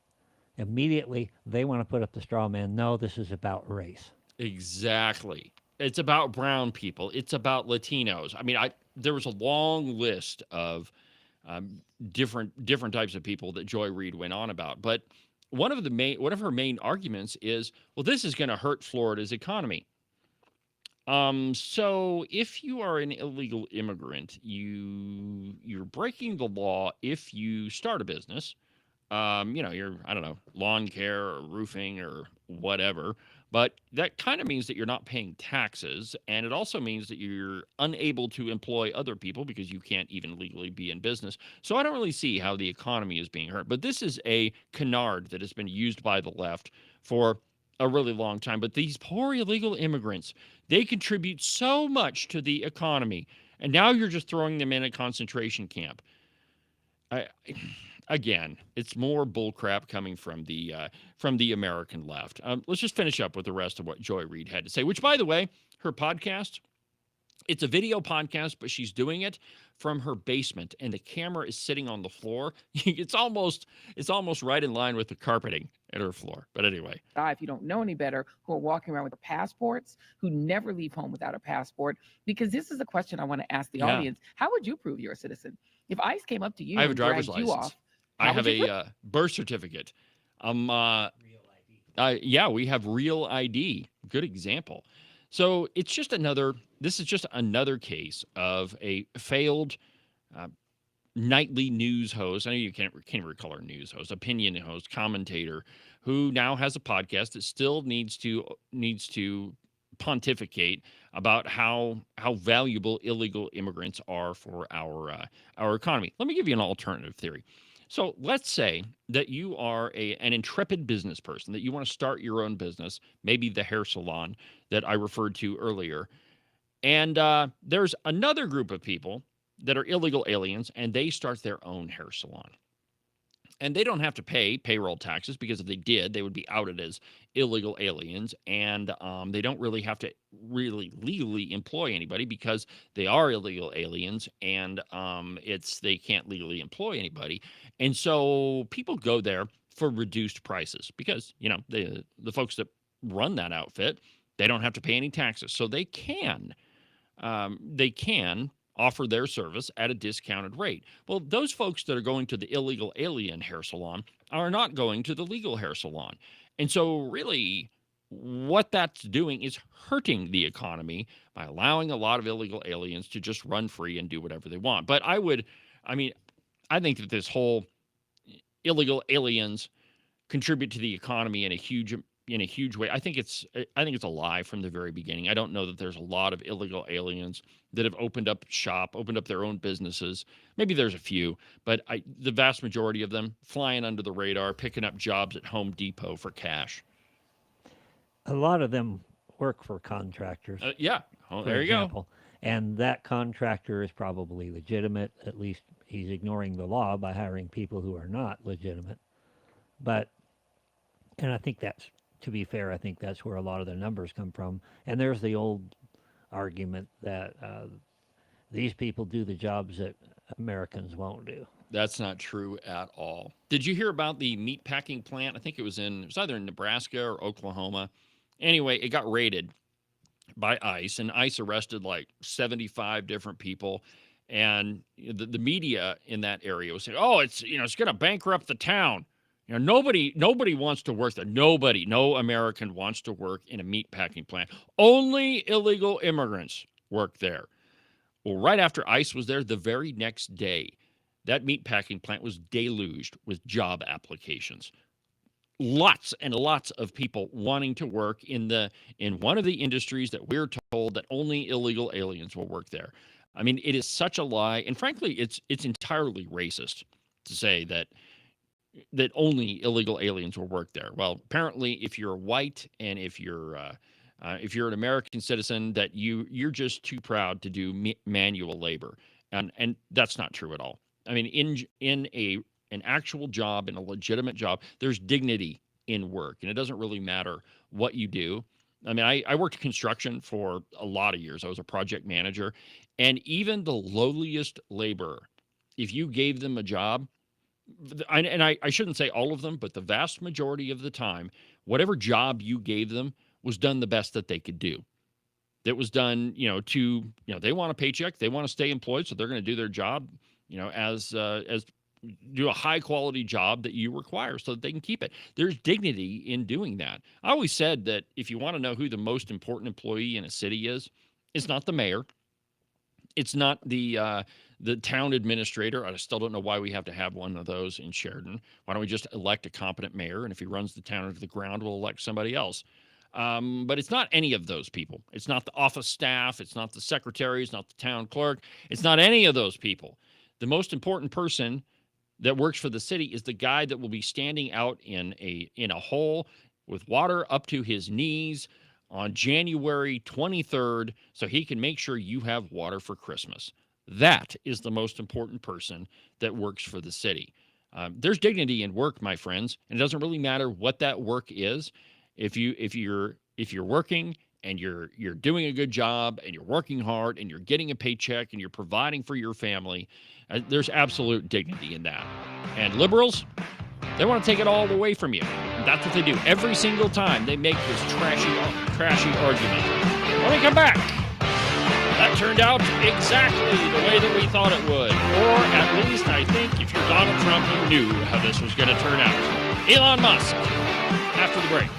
Immediately, they want to put up the straw man. No, this is about race. Exactly. It's about brown people. It's about Latinos. I mean, there was a long list of different types of people that Joy Reid went on about. But one of her main arguments is, well, this is going to hurt Florida's economy. So if you are an illegal immigrant, you're breaking the law if you start a business. You're, I don't know, lawn care or roofing or whatever. But that kind of means that you're not paying taxes. And it also means that you're unable to employ other people because you can't even legally be in business. So I don't really see how the economy is being hurt. But this is a canard that has been used by the left for a really long time. But these poor illegal immigrants, they contribute so much to the economy. And now you're just throwing them in a concentration camp. Again, it's more bullcrap coming from the American left. Let's just finish up with the rest of what Joy Reid had to say, which, by the way, her podcast, it's a video podcast, but she's doing it from her basement, and the camera is sitting on the floor. It's almost right in line with the carpeting at her floor. But anyway. If you don't know any better, who are walking around with passports, who never leave home without a passport, because this is a question I want to ask the audience. How would you prove you're a citizen? If ICE came up to you I have a and driver's dragged you license. off, I have a birth certificate. Real ID. Yeah, we have Real ID. Good example. So this is just another case of a failed nightly news host. I know you can't recall her news host, opinion host, commentator, who now has a podcast that still needs to pontificate about how valuable illegal immigrants are for our economy. Let me give you an alternative theory. So let's say that you are an intrepid business person, that you want to start your own business, maybe the hair salon that I referred to earlier. And there's another group of people that are illegal aliens, and they start their own hair salon. And they don't have to pay payroll taxes, because if they did, they would be outed as illegal aliens. And they don't really have to really legally employ anybody, because they are illegal aliens, and they can't legally employ anybody. And so people go there for reduced prices, because the folks that run that outfit, they don't have to pay any taxes, so they can offer their service at a discounted rate. Well, those folks that are going to the illegal alien hair salon are not going to the legal hair salon. And so really what that's doing is hurting the economy by allowing a lot of illegal aliens to just run free and do whatever they want. But I think that this whole illegal aliens contribute to the economy in a huge way. I think it's a lie from the very beginning. I don't know that there's a lot of illegal aliens that have opened up their own businesses. Maybe there's a few, but the vast majority of them flying under the radar, picking up jobs at Home Depot for cash. A lot of them work for contractors. Yeah. Oh, there you go. And that contractor is probably legitimate. At least he's ignoring the law by hiring people who are not legitimate. And I think that's, to be fair, I think that's where a lot of the numbers come from. And there's the old argument that these people do the jobs that Americans won't do. That's not true at all. Did you hear about the meat packing plant? I think it was either in Nebraska or Oklahoma. Anyway, it got raided by ICE, and ICE arrested like 75 different people. And the media in that area was saying, "Oh, it's going to bankrupt the town." Nobody wants to work there. No American wants to work in a meat packing plant. Only illegal immigrants work there. Well, right after ICE was there, the very next day, that meat packing plant was deluged with job applications. Lots and lots of people wanting to work in one of the industries that we're told that only illegal aliens will work there. I mean, it is such a lie, and frankly, it's entirely racist to say that only illegal aliens will work there. Well, apparently, if you're white and if you're an American citizen, that you're just too proud to do manual labor, and that's not true at all. I mean, in an actual job, in a legitimate job, there's dignity in work, and it doesn't really matter what you do. I mean, I worked construction for a lot of years. I was a project manager, and even the lowliest laborer, if you gave them a job, and I shouldn't say all of them, but the vast majority of the time, whatever job you gave them was done the best that they could do. That was done, they want a paycheck, they want to stay employed, so they're going to do their job, as do a high quality job that you require so that they can keep it. There's dignity in doing that. I always said that if you want to know who the most important employee in a city is, it's not the mayor. It's not the town administrator. I still don't know why we have to have one of those in Sheridan. Why don't we just elect a competent mayor? And if he runs the town into the ground, we'll elect somebody else. But it's not any of those people. It's not the office staff. It's not the secretary. It's not the town clerk. It's not any of those people. The most important person that works for the city is the guy that will be standing out in a hole with water up to his knees on January 23rd so he can make sure you have water for Christmas. That is the most important person that works for the city. There's dignity in work, my friends, and it doesn't really matter what that work is. If you're working and you're doing a good job and you're working hard and you're getting a paycheck and you're providing for your family, there's absolute dignity in that. And liberals, they want to take it all away from you. That's what they do every single time they make this trashy argument. When we come back, that turned out exactly the way that we thought it would. Or at least I think if you're Donald Trump, you knew how this was going to turn out. Elon Musk, after the break.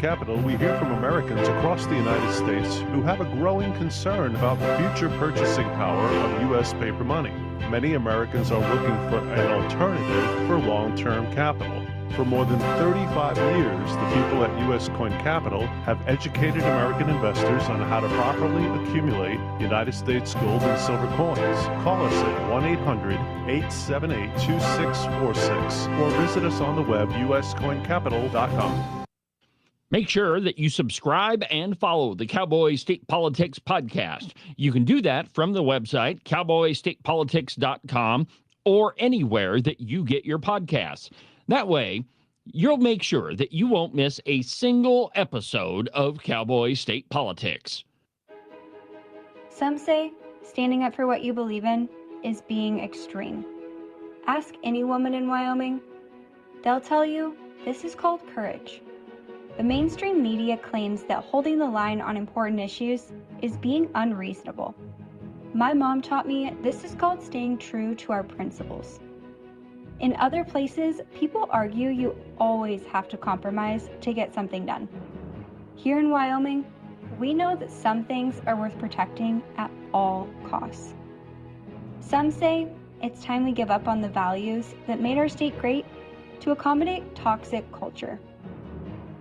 Capital, we hear from Americans across the United States who have a growing concern about the future purchasing power of U.S. paper money. Many Americans are looking for an alternative for long-term capital. For more than 35 years, the people at U.S. Coin Capital have educated American investors on how to properly accumulate United States gold and silver coins. Call us at 1-800-878-2646 or visit us on the web, uscoincapital.com. Make sure that you subscribe and follow the Cowboy State Politics podcast. You can do that from the website, cowboystatepolitics.com, or anywhere that you get your podcasts. That way, you'll make sure that you won't miss a single episode of Cowboy State Politics. Some say standing up for what you believe in is being extreme. Ask any woman in Wyoming. They'll tell you this is called courage. The mainstream media claims that holding the line on important issues is being unreasonable. My mom taught me this is called staying true to our principles. In other places, people argue you always have to compromise to get something done. Here in Wyoming, we know that some things are worth protecting at all costs. Some say it's time we give up on the values that made our state great to accommodate toxic culture.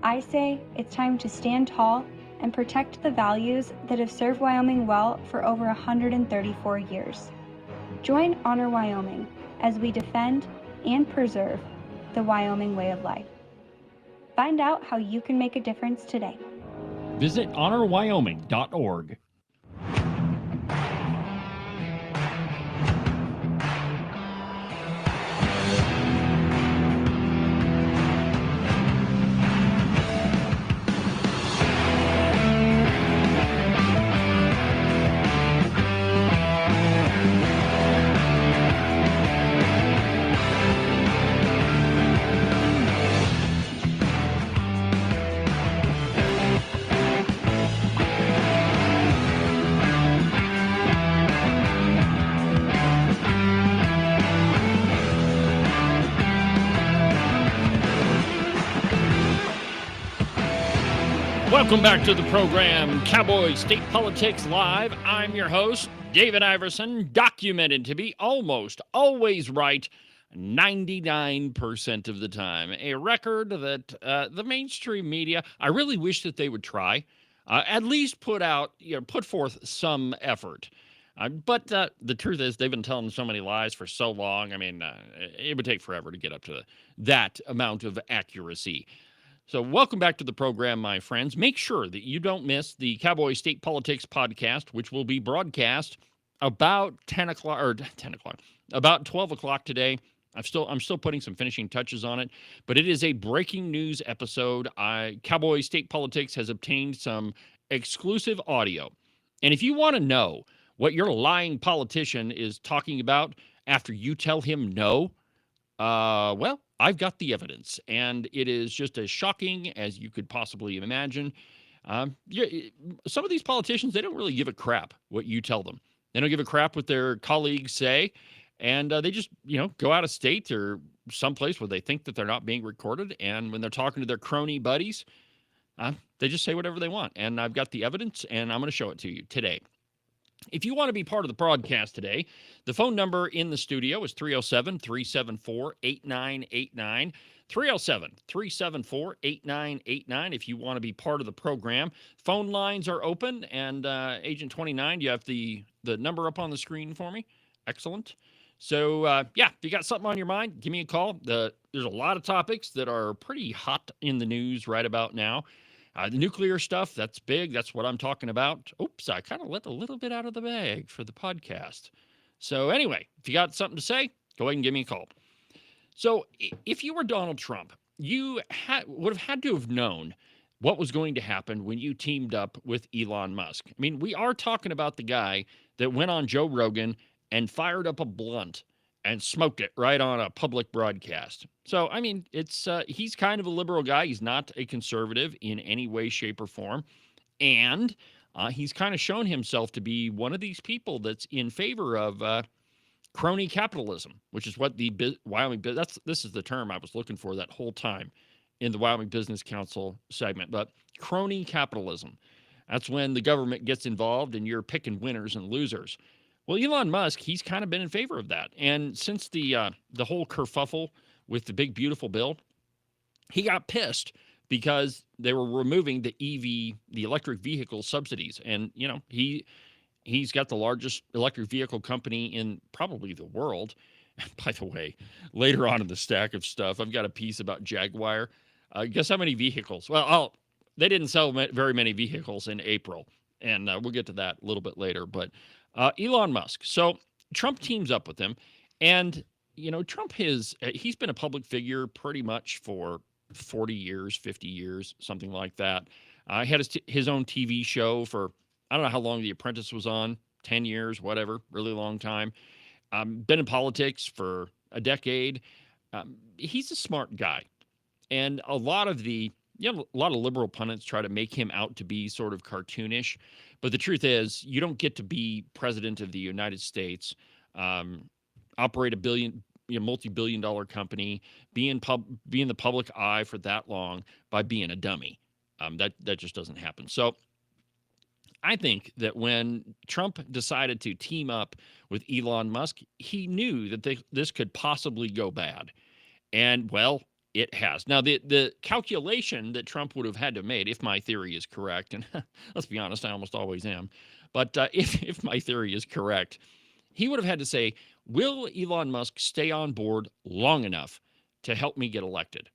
I say it's time to stand tall and protect the values that have served Wyoming well for over 134 years. Join Honor Wyoming as we defend and preserve the Wyoming way of life. Find out how you can make a difference today. Visit honorwyoming.org. Welcome back to the program, Cowboy State Politics Live. I'm your host, David Iverson, documented to be almost always right 99% of the time. A record that the mainstream media, I really wish that they would try, at least put forth some effort. But the truth is, they've been telling so many lies for so long. I mean, it would take forever to get up to that amount of accuracy. So welcome back to the program, my friends. Make sure that you don't miss the Cowboy State Politics podcast, which will be broadcast about about 12 o'clock today. I'm still putting some finishing touches on it, but it is a breaking news episode. Cowboy State Politics has obtained some exclusive audio. And if you want to know what your lying politician is talking about after you tell him no, well, I've got the evidence, and it is just as shocking as you could possibly imagine. Some of these politicians, they don't really give a crap what you tell them. They don't give a crap what their colleagues say, and they just, go out of state or someplace where they think that they're not being recorded, and when they're talking to their crony buddies, they just say whatever they want. And I've got the evidence, and I'm going to show it to you today. If you want to be part of the broadcast today, the phone number in the studio is 307-374-8989. 307-374-8989 if you want to be part of the program. Phone lines are open, and Agent 29, you have the number up on the screen for me. Excellent. So, if you got something on your mind, give me a call. There's a lot of topics that are pretty hot in the news right about now. The nuclear stuff, that's big. That's what I'm talking about. Oops, I kind of let a little bit out of the bag for the podcast. So anyway, if you got something to say, go ahead and give me a call. So if you were Donald Trump, you would have had to have known what was going to happen when you teamed up with Elon Musk. I mean, we are talking about the guy that went on Joe Rogan and fired up a blunt and smoked it right on a public broadcast. So, I mean, he's kind of a liberal guy. He's not a conservative in any way, shape, or form. And he's kind of shown himself to be one of these people that's in favor of crony capitalism, which is what the Wyoming, this is the term I was looking for that whole time. in the Wyoming Business Council segment. But crony capitalism, that's when the government gets involved and you're picking winners and losers. Well, Elon Musk, he's kind of been in favor of that. And since the whole kerfuffle with the big, beautiful bill, he got pissed because they were removing the EV, the electric vehicle subsidies. And, you know, he's got the largest electric vehicle company in probably the world. By the way, later on in the stack of stuff, I've got a piece about Jaguar. Guess how many vehicles? Well, they didn't sell very many vehicles in April, and we'll get to that a little bit later. But Elon Musk. So Trump teams up with him, and you know, Trump he's been a public figure pretty much for 40 years, 50 years, something like that. He had his own TV show for, I don't know how long The Apprentice was on, 10 years, whatever, really long time. Been in politics for a decade. He's a smart guy. And a lot of liberal pundits try to make him out to be sort of cartoonish. But the truth is, you don't get to be president of the United States, operate a multi-billion-dollar company, be in the public eye for that long by being a dummy. That just doesn't happen. So I think that when Trump decided to team up with Elon Musk, he knew that this could possibly go bad. And, well, it has. Now, the calculation that Trump would have had to have made, if my theory is correct, and let's be honest, I almost always am, but if my theory is correct, he would have had to say, will Elon Musk stay on board long enough to help me get elected?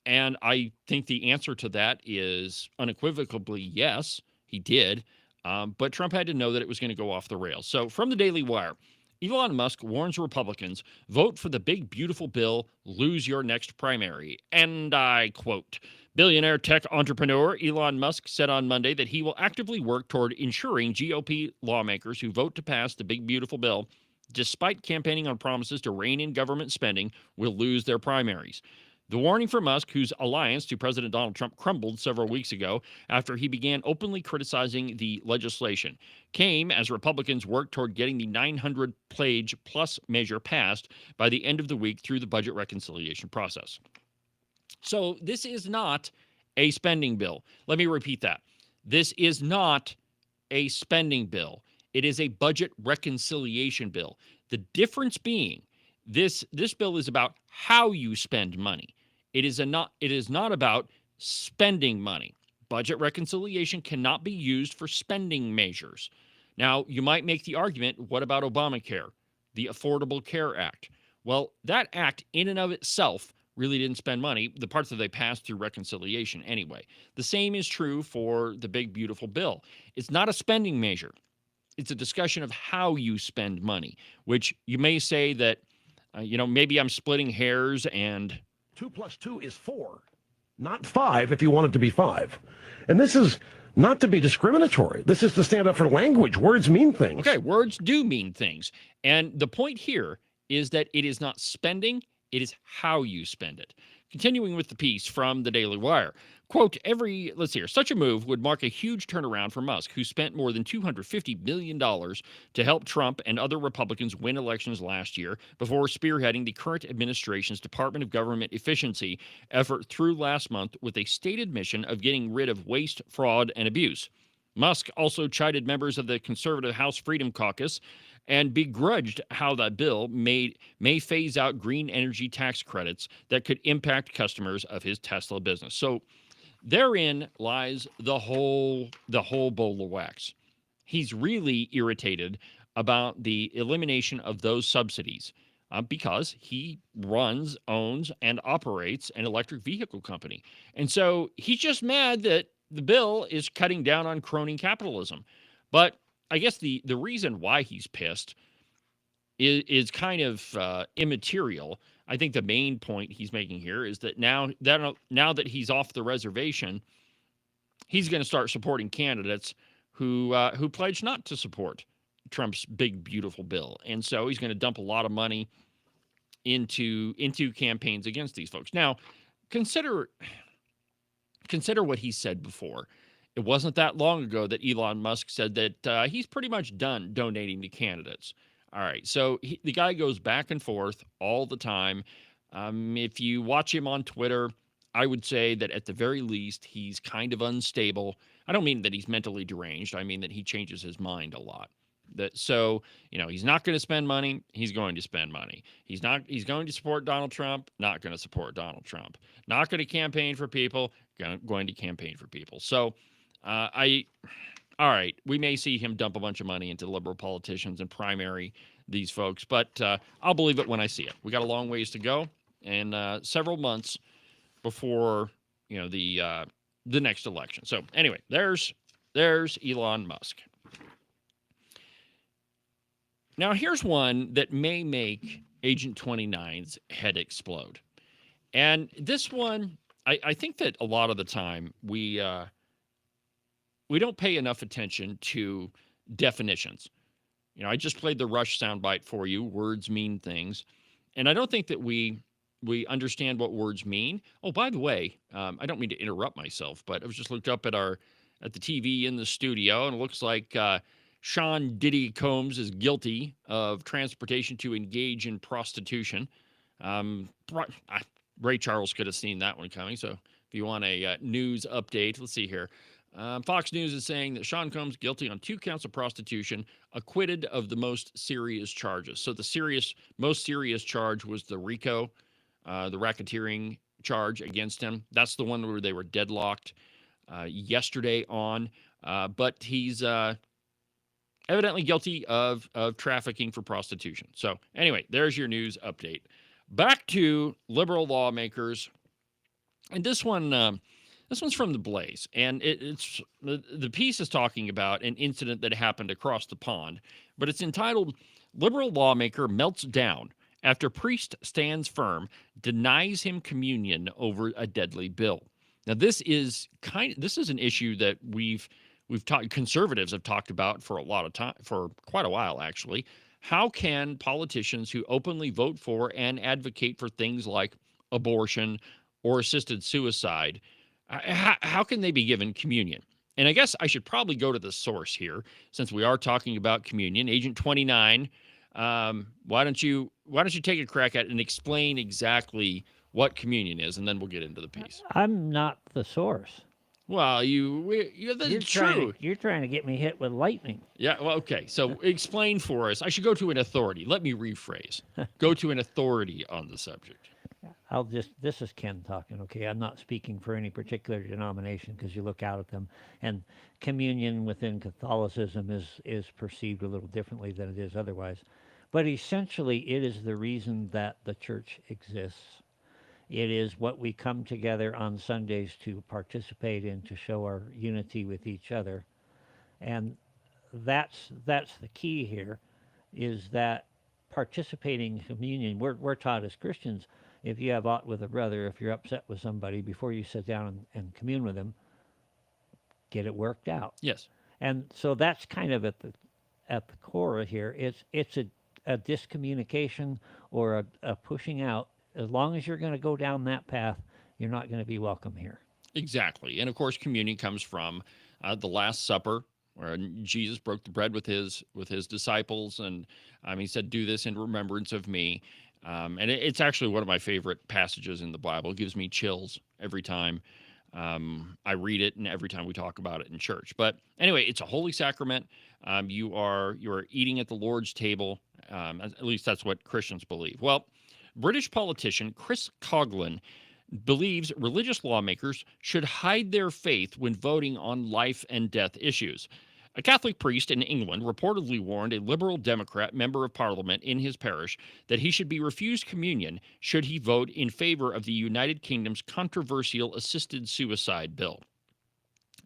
And I think the answer to that is unequivocally yes, he did. But Trump had to know that it was going to go off the rails. So from the Daily Wire, Elon Musk warns Republicans, vote for the big, beautiful bill, lose your next primary. And I quote, billionaire tech entrepreneur Elon Musk said on Monday that he will actively work toward ensuring GOP lawmakers who vote to pass the big, beautiful bill, despite campaigning on promises to rein in government spending, will lose their primaries. The warning from Musk, whose alliance to President Donald Trump crumbled several weeks ago after he began openly criticizing the legislation, came as Republicans worked toward getting the 900-page plus measure passed by the end of the week through the budget reconciliation process. So this is not a spending bill. Let me repeat that. This is not a spending bill. It is a budget reconciliation bill. The difference being this bill is about how you spend money. It is not about spending money. Budget reconciliation cannot be used for spending measures. Now, you might make the argument, what about Obamacare, the Affordable Care Act? Well, that act in and of itself really didn't spend money, the parts that they passed through reconciliation anyway. The same is true for the big, beautiful bill. It's not a spending measure. It's a discussion of how you spend money, which you may say that, maybe I'm splitting hairs and 2 + 2 is 4, not 5 if you want it to be 5. And this is not to be discriminatory. This is to stand up for language. Words mean things. Okay, words do mean things. And the point here is that it is not spending, it is how you spend it. Continuing with the piece from the Daily Wire, quote, such a move would mark a huge turnaround for Musk, who spent more than $250 million to help Trump and other Republicans win elections last year before spearheading the current administration's Department of Government Efficiency effort through last month with a stated mission of getting rid of waste, fraud, and abuse. Musk also chided members of the conservative House Freedom Caucus and begrudged how that bill may phase out green energy tax credits that could impact customers of his Tesla business. So therein lies the whole bowl of wax. He's really irritated about the elimination of those subsidies because he runs, owns, and operates an electric vehicle company. And so he's just mad that the bill is cutting down on crony capitalism. But I guess the reason why he's pissed is kind of immaterial. I think the main point he's making here is that now that he's off the reservation, he's going to start supporting candidates who pledge not to support Trump's big, beautiful bill. And so he's going to dump a lot of money into campaigns against these folks. Now, consider what he said before. It wasn't that long ago that Elon Musk said that he's pretty much done donating to candidates. All right, so the guy goes back and forth all the time. If you watch him on Twitter, I would say that at the very least, he's kind of unstable. I don't mean that he's mentally deranged. I mean that he changes his mind a lot. So, he's not going to spend money. He's going to spend money. He's going to support Donald Trump, not going to support Donald Trump. Not going to campaign for people, going to campaign for people. So, all right, we may see him dump a bunch of money into liberal politicians and primary these folks, but I'll believe it when I see it. We got a long ways to go and several months before, the next election. So anyway, there's Elon Musk. Now, here's one that may make Agent 29's head explode. And this one, I think that a lot of the time we don't pay enough attention to definitions. I just played the Rush soundbite for you. Words mean things. And I don't think that we understand what words mean. Oh, by the way, I don't mean to interrupt myself, but I was just looked up at the TV in the studio, and it looks like Sean Diddy Combs is guilty of transportation to engage in prostitution. Ray Charles could have seen that one coming. So if you want a news update, let's see here. Fox News is saying that Sean Combs guilty on 2 counts of prostitution, acquitted of the most serious charges. So the most serious charge was the RICO, the racketeering charge against him. That's the one where they were deadlocked yesterday on. But he's evidently guilty of trafficking for prostitution. So anyway, there's your news update. Back to liberal lawmakers. And this one's from The Blaze. And it's the piece is talking about an incident that happened across the pond. But it's entitled, "Liberal Lawmaker Melts Down After Priest Stands Firm, Denies Him Communion Over a Deadly Bill." Now, this is an issue that conservatives have talked about for a lot of time, for quite a while, actually. How can politicians who openly vote for and advocate for things like abortion or assisted suicide, how can they be given communion? And I guess I should probably go to the source here, since we are talking about communion. Agent 29, why don't you take a crack at it and explain exactly what communion is, and then we'll get into the piece. I'm not the source. Well, you're true. You're trying to get me hit with lightning. Yeah, well, okay. So explain for us. I should go to an authority. Let me rephrase. Go to an authority on the subject. This is Ken talking, okay? I'm not speaking for any particular denomination, because you look out at them, and communion within Catholicism is perceived a little differently than it is otherwise. But essentially, it is the reason that the church exists. It is what we come together on Sundays to participate in, to show our unity with each other. And that's the key here, is that participating in communion, we're taught as Christians, if you have aught with a brother, if you're upset with somebody, before you sit down and commune with them, get it worked out. Yes. And so that's kind of at the core here. It's a discommunication or a pushing out. As long as you're going to go down that path, you're not going to be welcome here. Exactly. And of course, communion comes from the Last Supper, where Jesus broke the bread with his disciples, and he said, "Do this in remembrance of me." And it's actually one of my favorite passages in the Bible. It gives me chills every time I read it, and every time we talk about it in church. But anyway, it's a holy sacrament. You are eating at the Lord's table. At least that's what Christians believe. Well, British politician Chris Coughlin believes religious lawmakers should hide their faith when voting on life and death issues. A Catholic priest in England reportedly warned a Liberal Democrat member of Parliament in his parish that he should be refused communion should he vote in favor of the United Kingdom's controversial assisted suicide bill.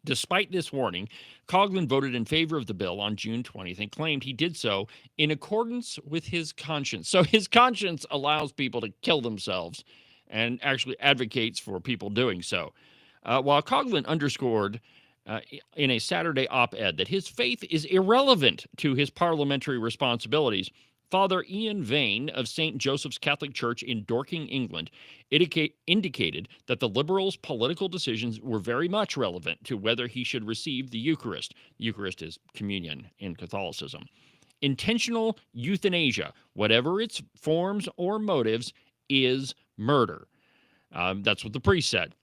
Despite this warning, Coughlin voted in favor of the bill on June 20th and claimed he did so in accordance with his conscience. So his conscience allows people to kill themselves and actually advocates for people doing so. While Coughlin underscored in a Saturday op-ed that his faith is irrelevant to his parliamentary responsibilities, Father Ian Vane of St. Joseph's Catholic Church in Dorking, England, indicated that the Liberals' political decisions were very much relevant to whether he should receive the Eucharist. The Eucharist is communion in Catholicism. Intentional euthanasia, whatever its forms or motives, is murder. That's what the priest said.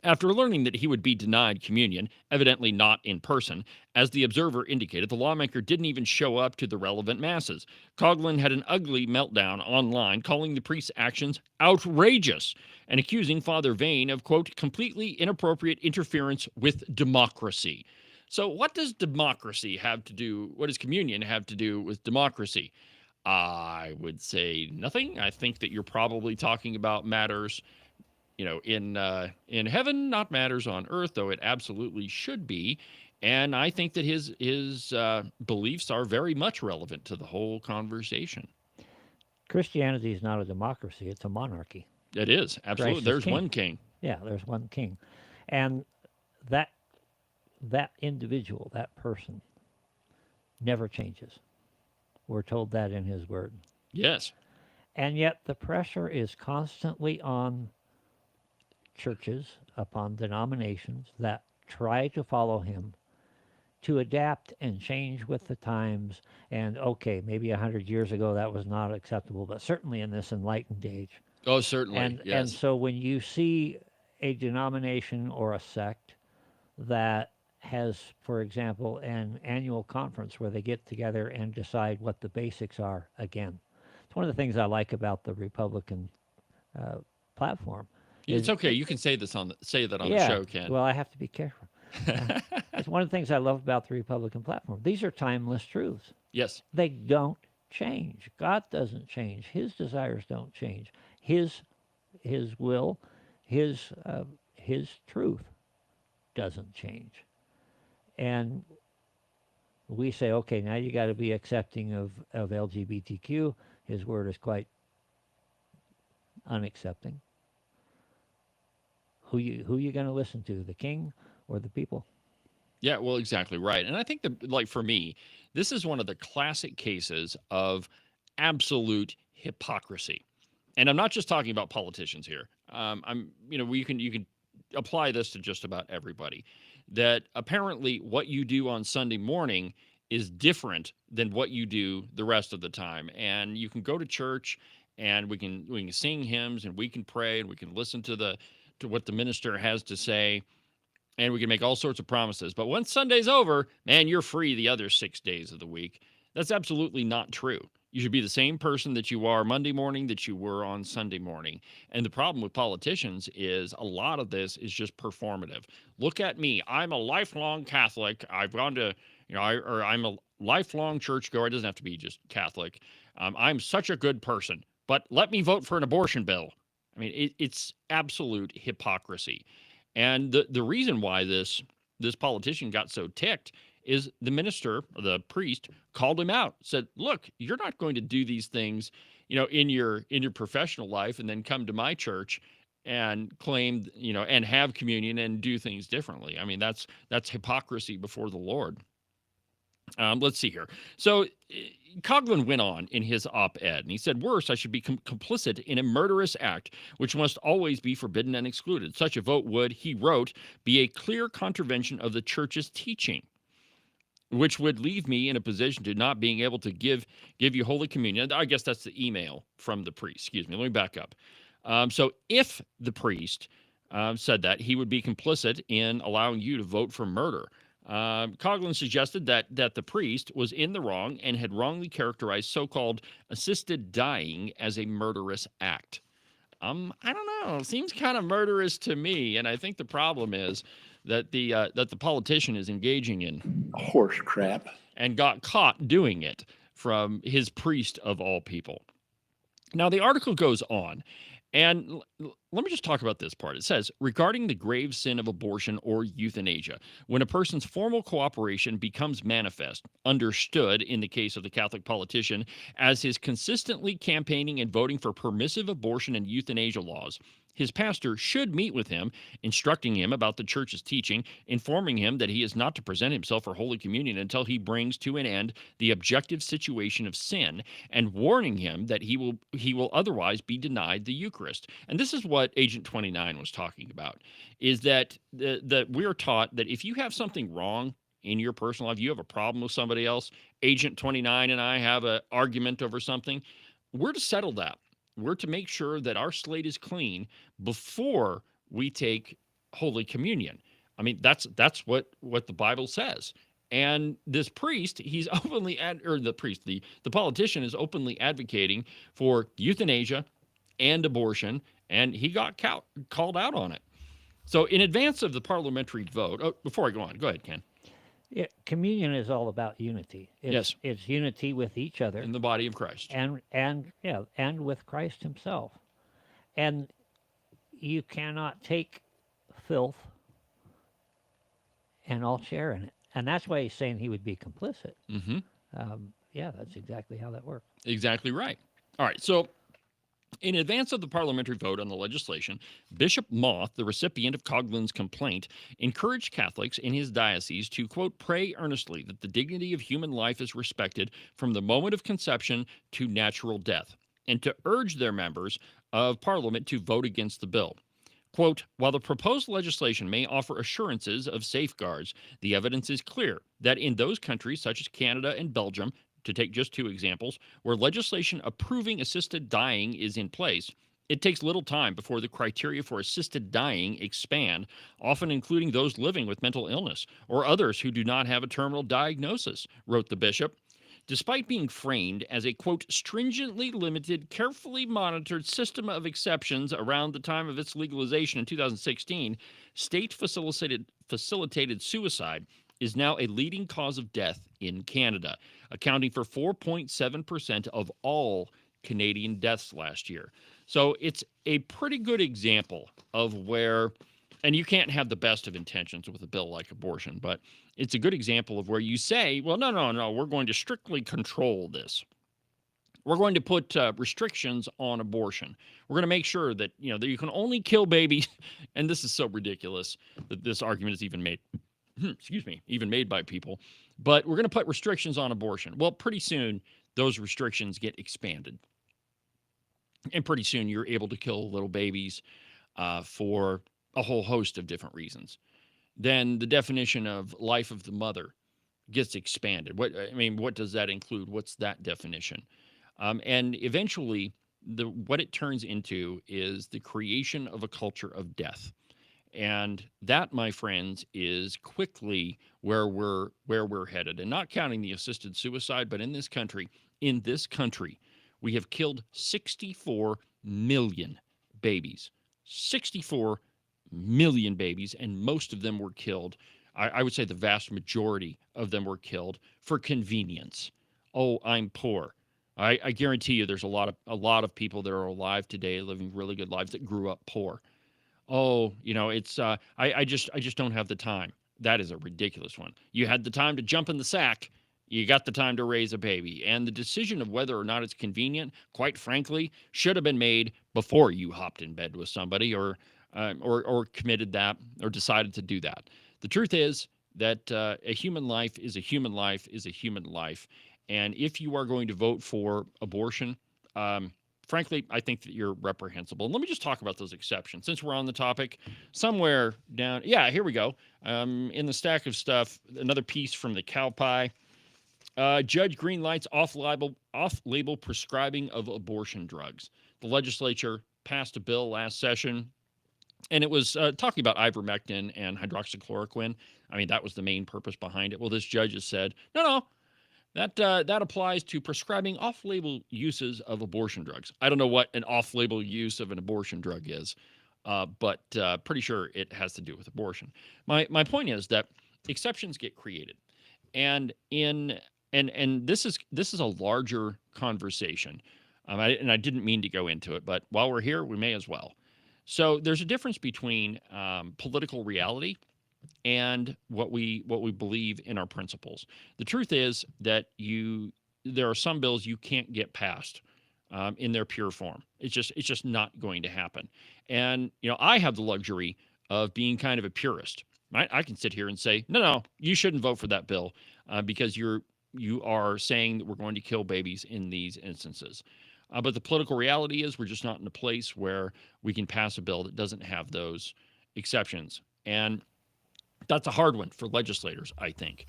After learning that he would be denied communion, evidently not in person, as the Observer indicated, the lawmaker didn't even show up to the relevant masses. Coughlin had an ugly meltdown online, calling the priest's actions outrageous and accusing Father Vane of, quote, completely inappropriate interference with democracy. So what does democracy have to do, what does communion have to do with democracy? I would say nothing. I think that you're probably talking about matters, in heaven, not matters on earth, though it absolutely should be. And I think that his beliefs are very much relevant to the whole conversation. Christianity is not a democracy; it's a monarchy. It is absolutely. There's one king. Yeah, there's one king, and that individual, that person, never changes. We're told that in His Word. Yes. And yet the pressure is constantly on churches, upon denominations that try to follow him, to adapt and change with the times. And okay, maybe 100 years ago that was not acceptable, but certainly in this enlightened age. Oh, certainly. And so when you see a denomination or a sect that has, for example, an annual conference where they get together and decide what the basics are again. It's one of the things I like about the Republican platform. It's okay. You can say that on the show, Ken. Well, I have to be careful. It's one of the things I love about the Republican platform. These are timeless truths. Yes. They don't change. God doesn't change. His desires don't change. His will, his truth doesn't change. And we say, okay, now you got to be accepting of LGBTQ. His word is quite unaccepting. Who you going to listen to, the king or the people? Yeah, well, exactly right. And I think that, like, for me, this is one of the classic cases of absolute hypocrisy. And I'm not just talking about politicians here. You can apply this to just about everybody. That apparently what you do on Sunday morning is different than what you do the rest of the time. And you can go to church and we can sing hymns and we can pray and we can listen to what the minister has to say, and we can make all sorts of promises. But once Sunday's over, man, you're free the other 6 days of the week. That's absolutely not true. You should be the same person that you are Monday morning that you were on Sunday morning. And the problem with politicians is a lot of this is just performative. Look at me. I'm a lifelong Catholic. I've gone to, I'm a lifelong churchgoer. It doesn't have to be just Catholic. I'm such a good person, but let me vote for an abortion bill. I mean, it's absolute hypocrisy. And the reason why this politician got so ticked is the minister, or the priest, called him out, said, look, you're not going to do these things, in your professional life and then come to my church and claim, and have communion and do things differently. I mean, that's hypocrisy before the Lord. Let's see here. So Coughlin went on in his op-ed, and he said, worse, I should be complicit in a murderous act, which must always be forbidden and excluded. Such a vote would, he wrote, be a clear contravention of the church's teaching, which would leave me in a position to not being able to give you Holy Communion. I guess that's the email from the priest. Excuse me. Let me back up. So if the priest said that, he would be complicit in allowing you to vote for murder. Coughlin suggested that the priest was in the wrong and had wrongly characterized so-called assisted dying as a murderous act. I don't know. It seems kind of murderous to me, and I think the problem is that the politician is engaging in horse crap and got caught doing it from his priest of all people. Now, the article goes on, and let me just talk about this part. It says, regarding the grave sin of abortion or euthanasia, when a person's formal cooperation becomes manifest, understood in the case of the Catholic politician as his consistently campaigning and voting for permissive abortion and euthanasia laws, his pastor should meet with him, instructing him about the church's teaching, informing him that he is not to present himself for Holy Communion until he brings to an end the objective situation of sin, and warning him that he will otherwise be denied the Eucharist. And this is what Agent 29 was talking about, is that we are taught that if you have something wrong in your personal life, you have a problem with somebody else, Agent 29 and I have an argument over something, we're to settle that. We're to make sure that our slate is clean before we take Holy Communion. I mean, that's what the Bible says. And this priest, he's openly the politician is openly advocating for euthanasia and abortion, and he got called out on it. So in advance of the parliamentary vote, before I go on, go ahead, Ken. Communion is all about unity. It's unity with each other in the body of Christ, and with Christ Himself. And you cannot take filth and all share in it. And that's why he's saying he would be complicit. Mm-hmm. That's exactly how that works. Exactly right. All right. So in advance of the parliamentary vote on the legislation, Bishop Moth, the recipient of Coughlin's complaint, encouraged Catholics in his diocese to, quote, pray earnestly that the dignity of human life is respected from the moment of conception to natural death, and to urge their members of Parliament to vote against the bill. Quote, while the proposed legislation may offer assurances of safeguards, the evidence is clear that in those countries such as Canada and Belgium, to take just two examples, where legislation approving assisted dying is in place, it takes little time before the criteria for assisted dying expand, often including those living with mental illness or others who do not have a terminal diagnosis, wrote the bishop. Despite being framed as a, quote, stringently limited, carefully monitored system of exceptions around the time of its legalization in 2016, state-facilitated suicide is now a leading cause of death in Canada, accounting for 4.7% of all Canadian deaths last year. So it's a pretty good example of where, and you can't have the best of intentions with a bill like abortion, but it's a good example of where you say, well, no, we're going to strictly control this. We're going to put restrictions on abortion. We're going to make sure that, that you can only kill babies. And this is so ridiculous that this argument is even made, even made by people. But we're going to put restrictions on abortion. Well, pretty soon, those restrictions get expanded. And pretty soon, you're able to kill little babies for a whole host of different reasons. Then the definition of life of the mother gets expanded. What does that include? What's that definition? And eventually, what it turns into is the creation of a culture of death. And that, my friends, is quickly where we're headed. And not counting the assisted suicide, but in this country, we have killed 64 million babies. 64 million babies, and most of them were killed. I would say the vast majority of them were killed for convenience. Oh, I'm poor. I guarantee you there's a lot of people that are alive today living really good lives that grew up poor. Oh, it's I just don't have the time. That is a ridiculous one. You had the time to jump in the sack. You got the time to raise a baby. And the decision of whether or not it's convenient, quite frankly, should have been made before you hopped in bed with somebody or committed that or decided to do that. The truth is that a human life is a human life is a human life. And if you are going to vote for abortion, frankly, I think that you're reprehensible. And let me just talk about those exceptions. Since we're on the topic, somewhere down, here we go. In the stack of stuff, another piece from the Cowboy. Judge greenlights off-label prescribing of abortion drugs. The legislature passed a bill last session, and it was talking about ivermectin and hydroxychloroquine. That was the main purpose behind it. Well, this judge has said, no, that applies to prescribing off-label uses of abortion drugs. I don't know what an off-label use of an abortion drug is, but pretty sure it has to do with abortion. My point is that exceptions get created, and this is a larger conversation, and I didn't mean to go into it, but while we're here, we may as well. So there's a difference between political reality and what we believe in our principles. The truth is that there are some bills you can't get passed in their pure form. It's just not going to happen. And I have the luxury of being kind of a purist. I can sit here and say, no, you shouldn't vote for that bill because you are saying that we're going to kill babies in these instances. But the political reality is we're just not in a place where we can pass a bill that doesn't have those exceptions. And that's a hard one for legislators, I think.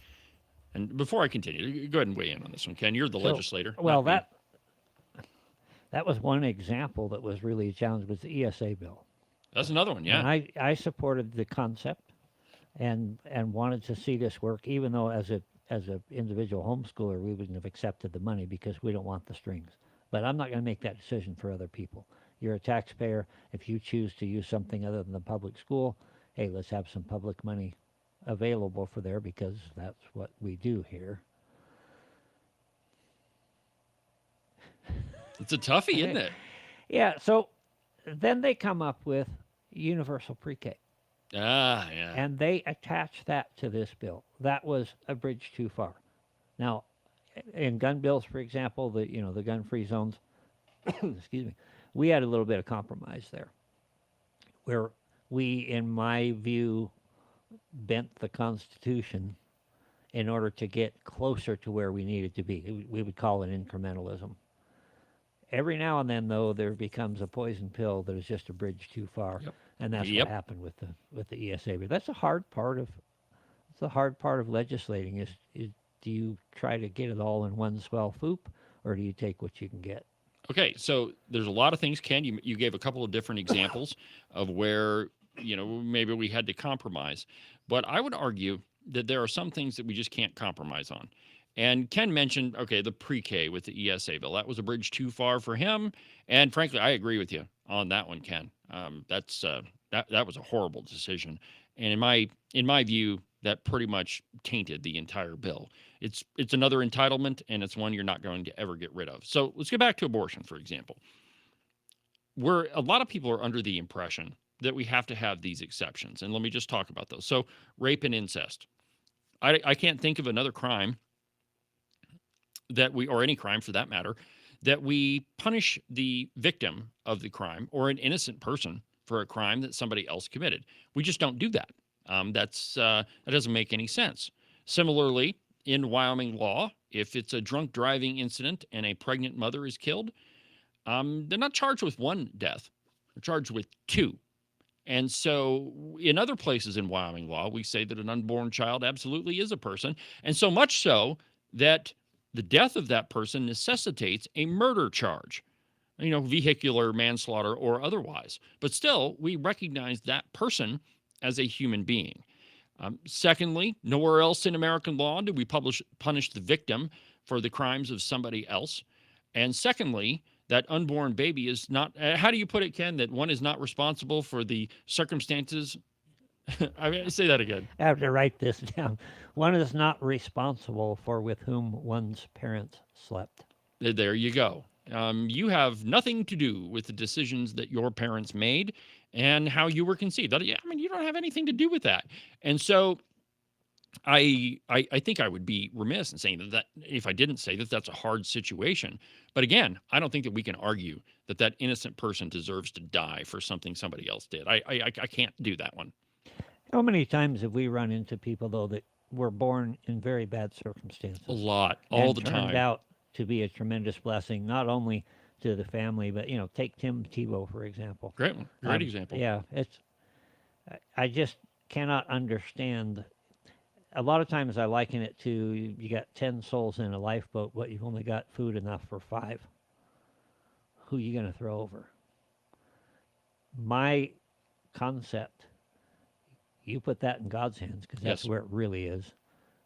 And before I continue, go ahead and weigh in on this one, Ken. You're the legislator. Well, that was one example that was really a challenge was the ESA bill. That's another one. Yeah. And I supported the concept and wanted to see this work, even though as a individual homeschooler we wouldn't have accepted the money because we don't want the strings. But I'm not going to make that decision for other people. You're a taxpayer. If you choose to use something other than the public school, hey, let's have some public money available for there because that's what we do here. It's a toughie, isn't it? Yeah. So then they come up with universal pre-K. Ah, yeah. And they attach that to this bill. That was a bridge too far. Now, in gun bills, for example, the gun-free zones, excuse me, we had a little bit of compromise there, where we, in my view, bent the Constitution in order to get closer to where we needed to be. We would call it incrementalism. Every now and then, though, there becomes a poison pill that is just a bridge too far, and that's what happened with the ESA. But that's the hard part of legislating is do you try to get it all in one swell swoop, or do you take what you can get? Okay, so there's a lot of things, Ken. You gave a couple of different examples of where maybe we had to compromise, but I would argue that there are some things that we just can't compromise on. And Ken mentioned, okay, the pre-K with the ESA bill. That was a bridge too far for him. And frankly, I agree with you on that one, Ken. That was a horrible decision. And in my view, that pretty much tainted the entire bill. It's another entitlement, and it's one you're not going to ever get rid of. So let's get back to abortion, for example. Where a lot of people are under the impression that we have to have these exceptions. And let me just talk about those. So rape and incest. I can't think of another crime or any crime for that matter, that we punish the victim of the crime or an innocent person for a crime that somebody else committed. We just don't do that. That doesn't make any sense. Similarly, in Wyoming law, if it's a drunk driving incident and a pregnant mother is killed, they're not charged with one death. They're charged with two. And so in other places in Wyoming law, we say that an unborn child absolutely is a person. And so much so that the death of that person necessitates a murder charge, vehicular manslaughter or otherwise. But still, we recognize that person as a human being. Secondly, nowhere else in American law do we punish the victim for the crimes of somebody else. And secondly, that unborn baby is not, how do you put it, Ken, that one is not responsible for the circumstances? Say that again. I have to write this down. One is not responsible for with whom one's parents slept. There you go. You have nothing to do with the decisions that your parents made and how you were conceived. You don't have anything to do with that. And so I think I would be remiss in saying that if I didn't say that that's a hard situation. But again, I don't think that we can argue that innocent person deserves to die for something somebody else did. I can't do that one. How many times have we run into people, though, that were born in very bad circumstances? A lot, all the time. Turned out to be a tremendous blessing, not only to the family, but, take Tim Tebow, for example. Great one. Great example. Yeah, I just cannot understand. A lot of times I liken it to you got 10 souls in a lifeboat, but you've only got food enough for 5. Who are you going to throw over? My concept, you put that in God's hands because that's where it really is,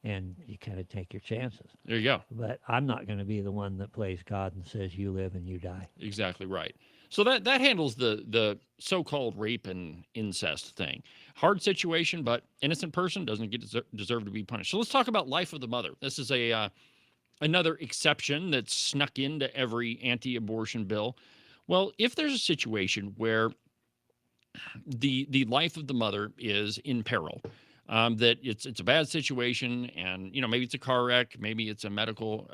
and you kind of take your chances. There you go. But I'm not going to be the one that plays God and says you live and you die. Exactly right. So that handles the so-called rape and incest thing. Hard situation, but innocent person doesn't deserve to be punished. So let's talk about life of the mother. This is another exception that's snuck into every anti-abortion bill. Well, if there's a situation where the life of the mother is in peril, that it's a bad situation, and maybe it's a car wreck, maybe it's a medical,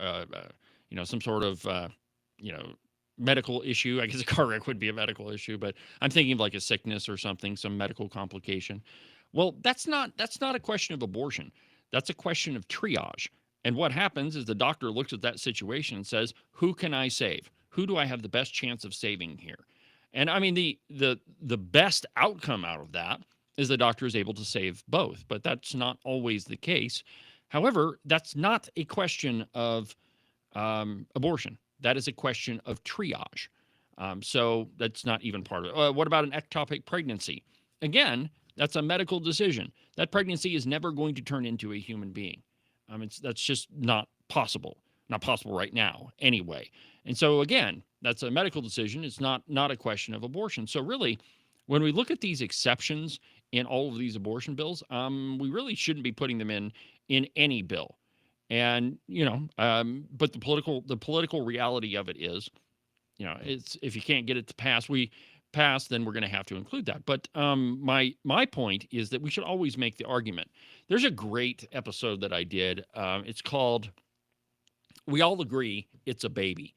some sort of medical issue. I guess a car wreck would be a medical issue, but I'm thinking of like a sickness or something, some medical complication. Well, that's not a question of abortion. That's a question of triage. And what happens is the doctor looks at that situation and says, who can I save? Who do I have the best chance of saving here? And I mean, the best outcome out of that is the doctor is able to save both, but that's not always the case. However, that's not a question of abortion. That is a question of triage. So that's not even part of it. What about an ectopic pregnancy? Again, that's a medical decision. That pregnancy is never going to turn into a human being. That's just not possible. Not possible right now, anyway. And so again, that's a medical decision. It's not a question of abortion. So really, when we look at these exceptions in all of these abortion bills, we really shouldn't be putting them in any bill. And but the political reality of it is, it's if you can't get it to pass, then we're going to have to include that. But my point is that we should always make the argument. There's a great episode that I did. It's called "We All Agree It's a Baby,"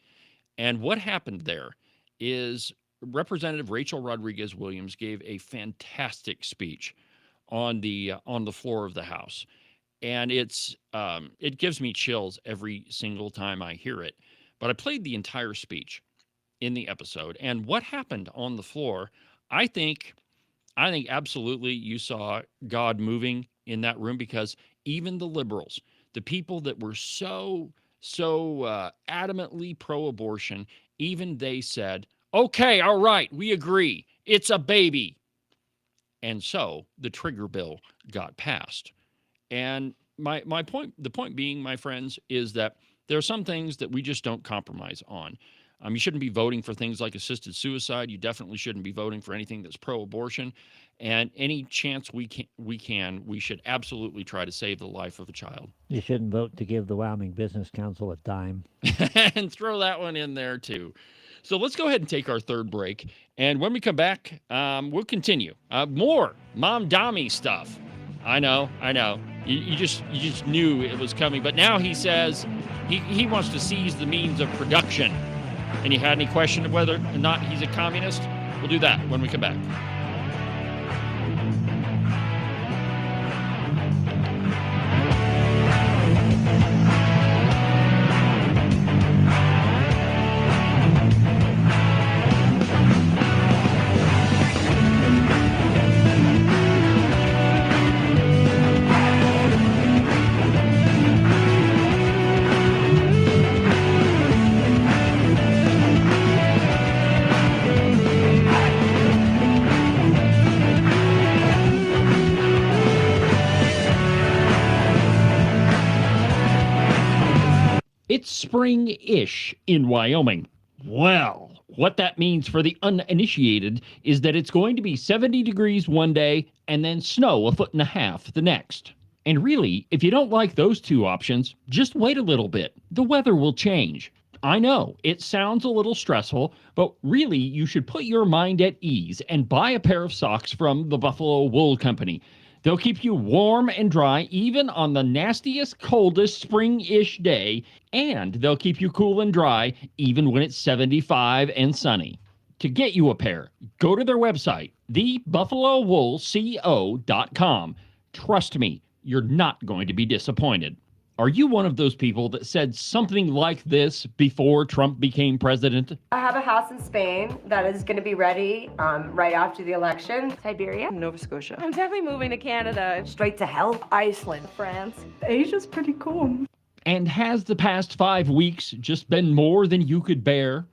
and what happened there is Representative Rachel Rodriguez Williams gave a fantastic speech on the floor of the House, and it gives me chills every single time I hear it. But I played the entire speech in the episode, and what happened on the floor, I think absolutely you saw God moving in that room, because even the liberals, the people that were so adamantly pro-abortion, even they said, okay, all right, we agree, it's a baby. And so the trigger bill got passed. And my point, the point being, my friends, is that there are some things that we just don't compromise on. You shouldn't be voting for things like assisted suicide. You definitely shouldn't be voting for anything that's pro-abortion. And any chance we should absolutely try to save the life of a child. You shouldn't vote to give the Wyoming Business Council a dime. And throw that one in there too. So let's go ahead and take our third break. And when we come back, we'll continue. More Mom Dami stuff. I know. You just knew it was coming. But now he says he wants to seize the means of production. And you had any question of whether or not he's a communist? We'll do that when we come back. It's spring-ish in Wyoming. Well, what that means for the uninitiated is that it's going to be 70 degrees one day and then snow 1.5 feet the next. And really, if you don't like those two options, just wait a little bit. The weather will change. I know, it sounds a little stressful, but really you should put your mind at ease and buy a pair of socks from the Buffalo Wool Company. They'll keep you warm and dry even on the nastiest, coldest spring-ish day, and they'll keep you cool and dry even when it's 75 and sunny. To get you a pair, go to their website, thebuffalowoolco.com. Trust me, you're not going to be disappointed. Are you one of those people that said something like this before Trump became president? I have a house in Spain that is going to be ready right after the election. Siberia. Nova Scotia. I'm definitely moving to Canada. Straight to hell. Iceland. France. Asia's pretty cool. And has the past 5 weeks just been more than you could bear?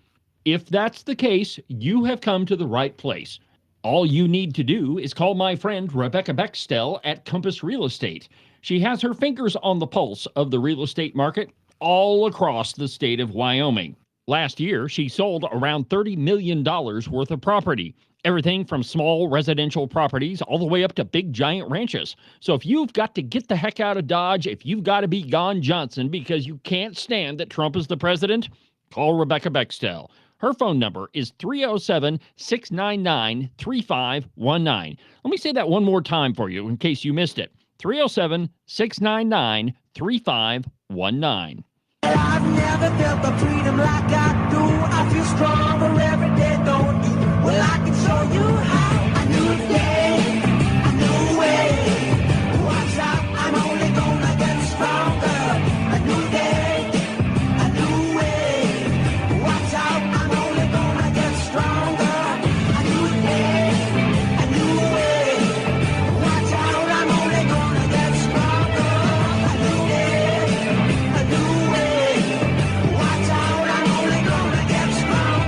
If that's the case, you have come to the right place. All you need to do is call my friend Rebecca Bextel at Compass Real Estate. She has her fingers on the pulse of the real estate market all across the state of Wyoming. Last year, she sold around $30 million worth of property. Everything from small residential properties all the way up to big giant ranches. So if you've got to get the heck out of Dodge, if you've got to be gone Johnson because you can't stand that Trump is the president, call Rebecca Bextel. Her phone number is 307-699-3519. Let me say that one more time for you in case you missed it. 307-699-3519. I've never felt the freedom like I do. I feel stronger every day, don't you? Well, I can show you how. A new day, a new way. Watch out, I'm only gonna get stronger. A new day, a new way. Watch out, I'm only gonna get stronger. A new day, a new way. Watch out, I'm only gonna get stronger. A new day, a new way. Watch out, I'm only gonna get stronger.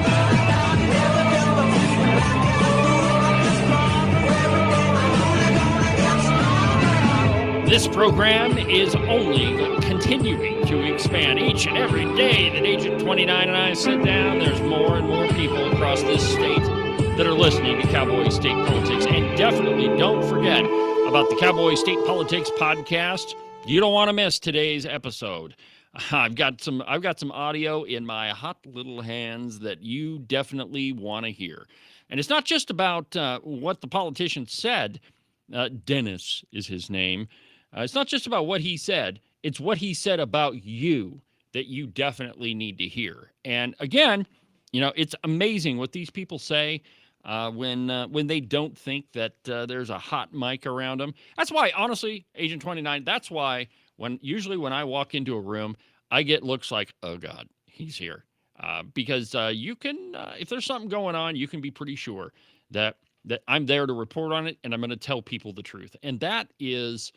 program is only continuing to expand each and every day that Agent 29 and I sit down. There's more and more people across this state that are listening to Cowboy State Politics. And definitely don't forget about the Cowboy State Politics podcast. You don't want to miss today's episode. I've got some audio in my hot little hands that you definitely want to hear. And it's not just about what the politician said. Dennis is his name. It's not just about what he said. It's what he said about you that you definitely need to hear. And again, it's amazing what these people say when they don't think that there's a hot mic around them. That's why, honestly, Agent 29, that's why usually when I walk into a room, I get looks like, oh God, he's here. Because you can, if there's something going on, you can be pretty sure that I'm there to report on it, and I'm going to tell people the truth. And that is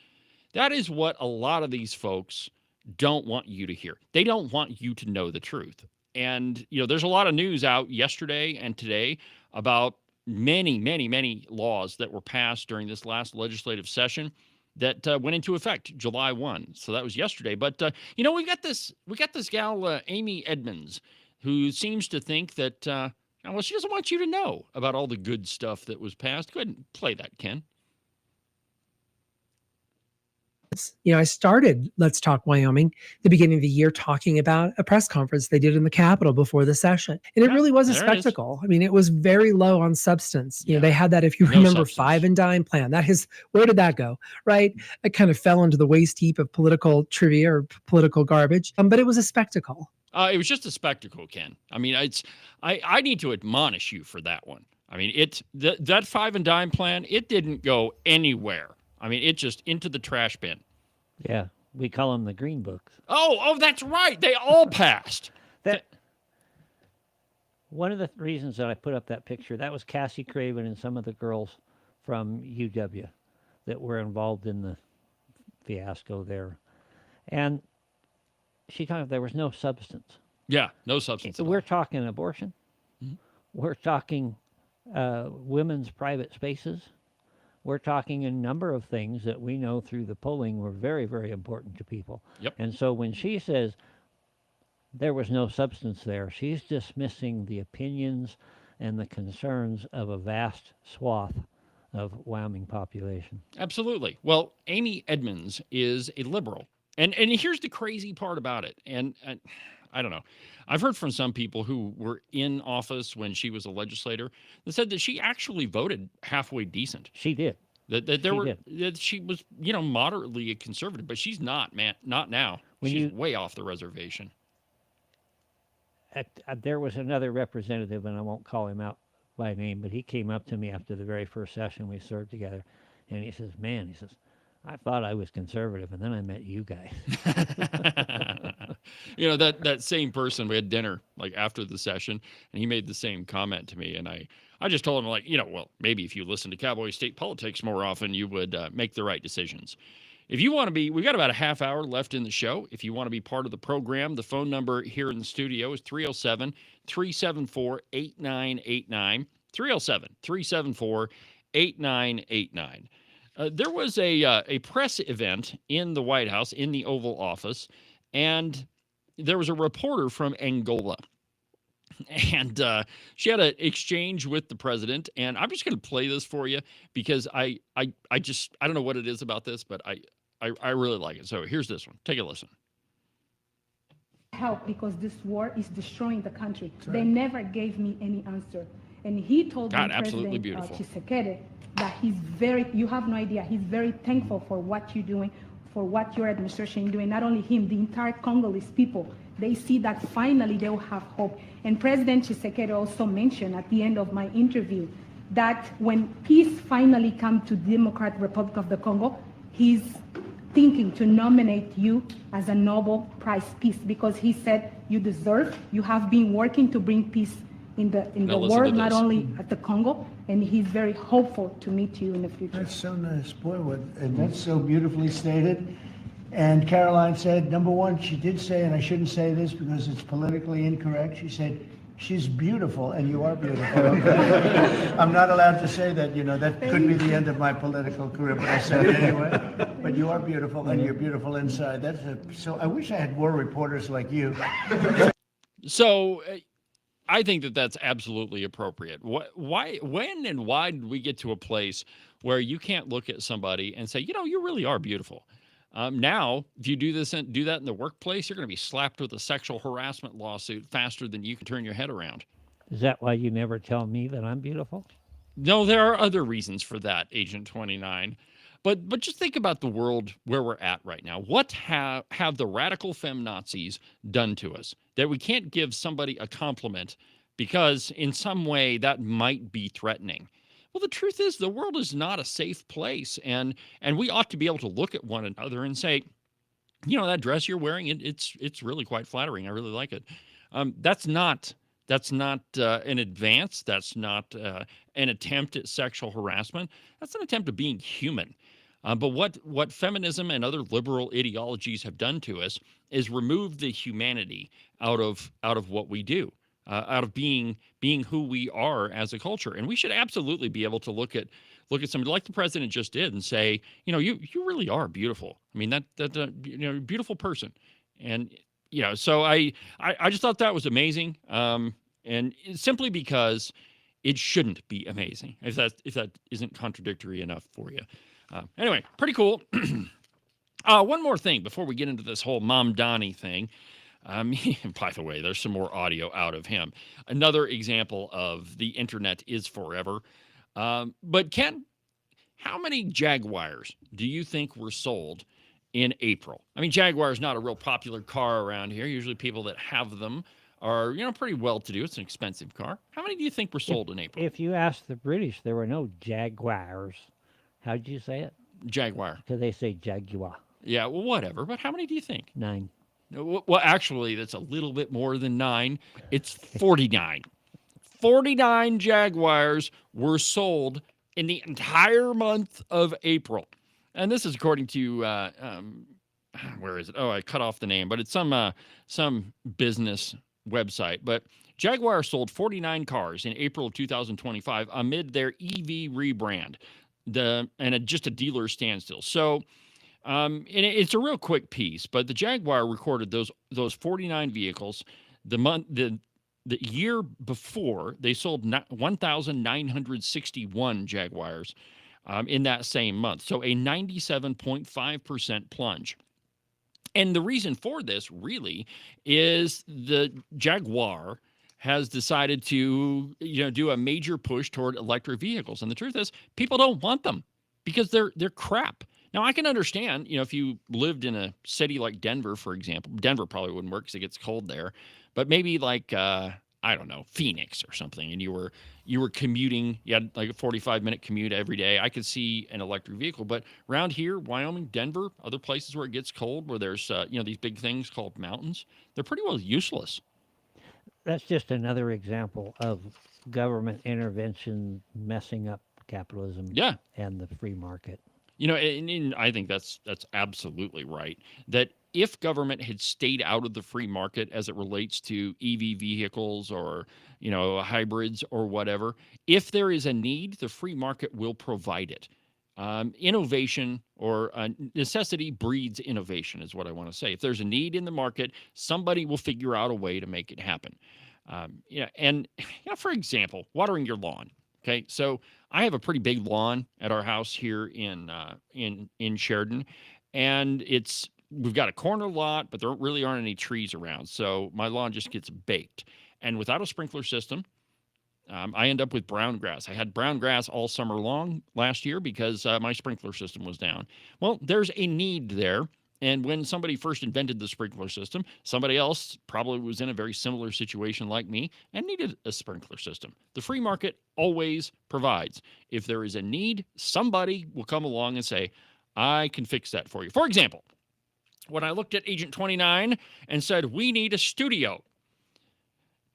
what a lot of these folks don't want you to hear. They don't want you to know the truth. And, there's a lot of news out yesterday and today about many, many, many laws that were passed during this last legislative session that went into effect July 1. So that was yesterday. But, we got this gal, Amy Edmonds, who seems to think that, she doesn't want you to know about all the good stuff that was passed. Go ahead and play that, Ken. I started Let's Talk Wyoming the beginning of the year talking about a press conference they did in the Capitol before the session. And it really was a spectacle. I mean, it was very low on substance. They had that, if you remember, five and dime plan. Where did that go? Right? It kind of fell into the waste heap of political trivia or political garbage. But it was a spectacle. It was just a spectacle, Ken. I mean, I need to admonish you for that one. I mean, that five and dime plan, it didn't go anywhere. I mean, it just into the trash bin. Yeah, we call them the green books. Oh, that's right. They all passed. One of the reasons that I put up that picture, that was Cassie Craven and some of the girls from UW that were involved in the fiasco there. And she talked, there was no substance. Yeah, no substance. We're talking abortion. Mm-hmm. We're talking women's private spaces. We're talking a number of things that we know through the polling were very, very important to people. Yep. And so when she says there was no substance there, she's dismissing the opinions and the concerns of a vast swath of Wyoming population. Absolutely. Well, Amy Edmonds is a liberal. And here's the crazy part about it. And I don't know. I've heard from some people who were in office when she was a legislator that said that she actually voted halfway decent. She did. That she was, moderately a conservative, but she's not, man. Not now. She's way off the reservation. There was another representative, and I won't call him out by name, but he came up to me after the very first session we served together, and he says, I thought I was conservative, and then I met you guys. That same person, we had dinner like after the session, and he made the same comment to me. And I just told him, well, maybe if you listen to Cowboy State Politics more often, you would make the right decisions. If you want to be, we've got about a half hour left in the show. If you want to be part of the program, the phone number here in the studio is 307-374-8989. 307-374-8989. There was a press event in the White House, in the Oval Office, and there was a reporter from Angola. And she had an exchange with the president, and I'm just going to play this for you because I don't know what it is about this, but I really like it. So here's this one. Take a listen. Help, because this war is destroying the country. Right. They never gave me any answer. And he told me, President Tshisekedi, that you have no idea, he's very thankful for what you're doing, for what your administration is doing. Not only him, the entire Congolese people, they see that finally they will have hope. And President Tshisekedi also mentioned at the end of my interview that when peace finally comes to Democratic Republic of the Congo, he's thinking to nominate you as a Nobel Prize Peace, because he said you have been working to bring peace in the world, not only at the Congo, and he's very hopeful to meet you in the future. That's so nice, boy, and that's so beautifully stated. And Caroline said, number one, she did say, and I shouldn't say this because it's politically incorrect, she said She's beautiful, and you are beautiful. Okay? I'm not allowed to say that, that could be the end of my political career, but I said it anyway. But you are beautiful, and you're beautiful inside. So I wish I had more reporters like you. So I think that that's absolutely appropriate. When and why did we get to a place where you can't look at somebody and say, you really are beautiful? Now, if you do that in the workplace, you're going to be slapped with a sexual harassment lawsuit faster than you can turn your head around. Is that why you never tell me that I'm beautiful? No, there are other reasons for that, Agent 29. But just think about the world where we're at right now. What have the radical feminazis done to us that we can't give somebody a compliment because in some way that might be threatening? Well, the truth is the world is not a safe place, and we ought to be able to look at one another and say, that dress you're wearing, it's really quite flattering. I really like it. That's not an advance. That's not an attempt at sexual harassment. That's an attempt at being human. But what feminism and other liberal ideologies have done to us is remove the humanity out of what we do, out of being who we are as a culture. And we should absolutely be able to look at somebody like the president just did and say, you really are beautiful. I mean, that beautiful person. And so I just thought that was amazing. And simply because it shouldn't be amazing, if that isn't contradictory enough for you. Anyway, pretty cool. One more thing before we get into this whole Mom Donnie thing. By the way, there's some more audio out of him. Another example of the internet is forever. But Ken, how many Jaguars do you think were sold in April? I mean, Jaguar is not a real popular car around here. Usually people that have them are, pretty well-to-do. It's an expensive car. How many do you think were sold in April? If you ask the British, there were no Jaguars. How'd you say it? Jaguar. Because they say Jaguar. Yeah, well, whatever. But how many do you think? 9. Well, actually, that's a little bit more than 9. It's 49. 49 Jaguars were sold in the entire month of April. And this is according to, where is it? Oh, I cut off the name, but it's some business website. But Jaguar sold 49 cars in April of 2025 amid their EV rebrand, just a dealer standstill. So, and it's a real quick piece, but the Jaguar recorded those 49 vehicles. The year before, they sold 1,961 Jaguars in that same month. So a 97.5% plunge. And the reason for this really is the Jaguar has decided to, do a major push toward electric vehicles. And the truth is, people don't want them because they're crap. Now, I can understand, if you lived in a city like Denver, for example. Denver probably wouldn't work because it gets cold there. But maybe like, I don't know, Phoenix or something, and you were commuting, you had like a 45-minute commute every day. I could see an electric vehicle. But around here, Wyoming, Denver, other places where it gets cold, where there's, these big things called mountains, they're pretty well useless. That's just another example of government intervention messing up capitalism and the free market. And I think that's absolutely right. That if government had stayed out of the free market as it relates to EV vehicles or, hybrids or whatever, if there is a need, the free market will provide it. Innovation or necessity breeds innovation is what I want to say. If there's a need in the market, somebody will figure out a way to make it happen. For example, watering your lawn. Okay, so I have a pretty big lawn at our house here in Sheridan, and we've got a corner lot, but there really aren't any trees around, so my lawn just gets baked. And without a sprinkler system, I end up with brown grass. I had brown grass all summer long last year because my sprinkler system was down. Well, there's a need there. And when somebody first invented the sprinkler system, somebody else probably was in a very similar situation like me and needed a sprinkler system. The free market always provides. If there is a need, somebody will come along and say, I can fix that for you. For example, when I looked at Agent 29 and said, we need a studio,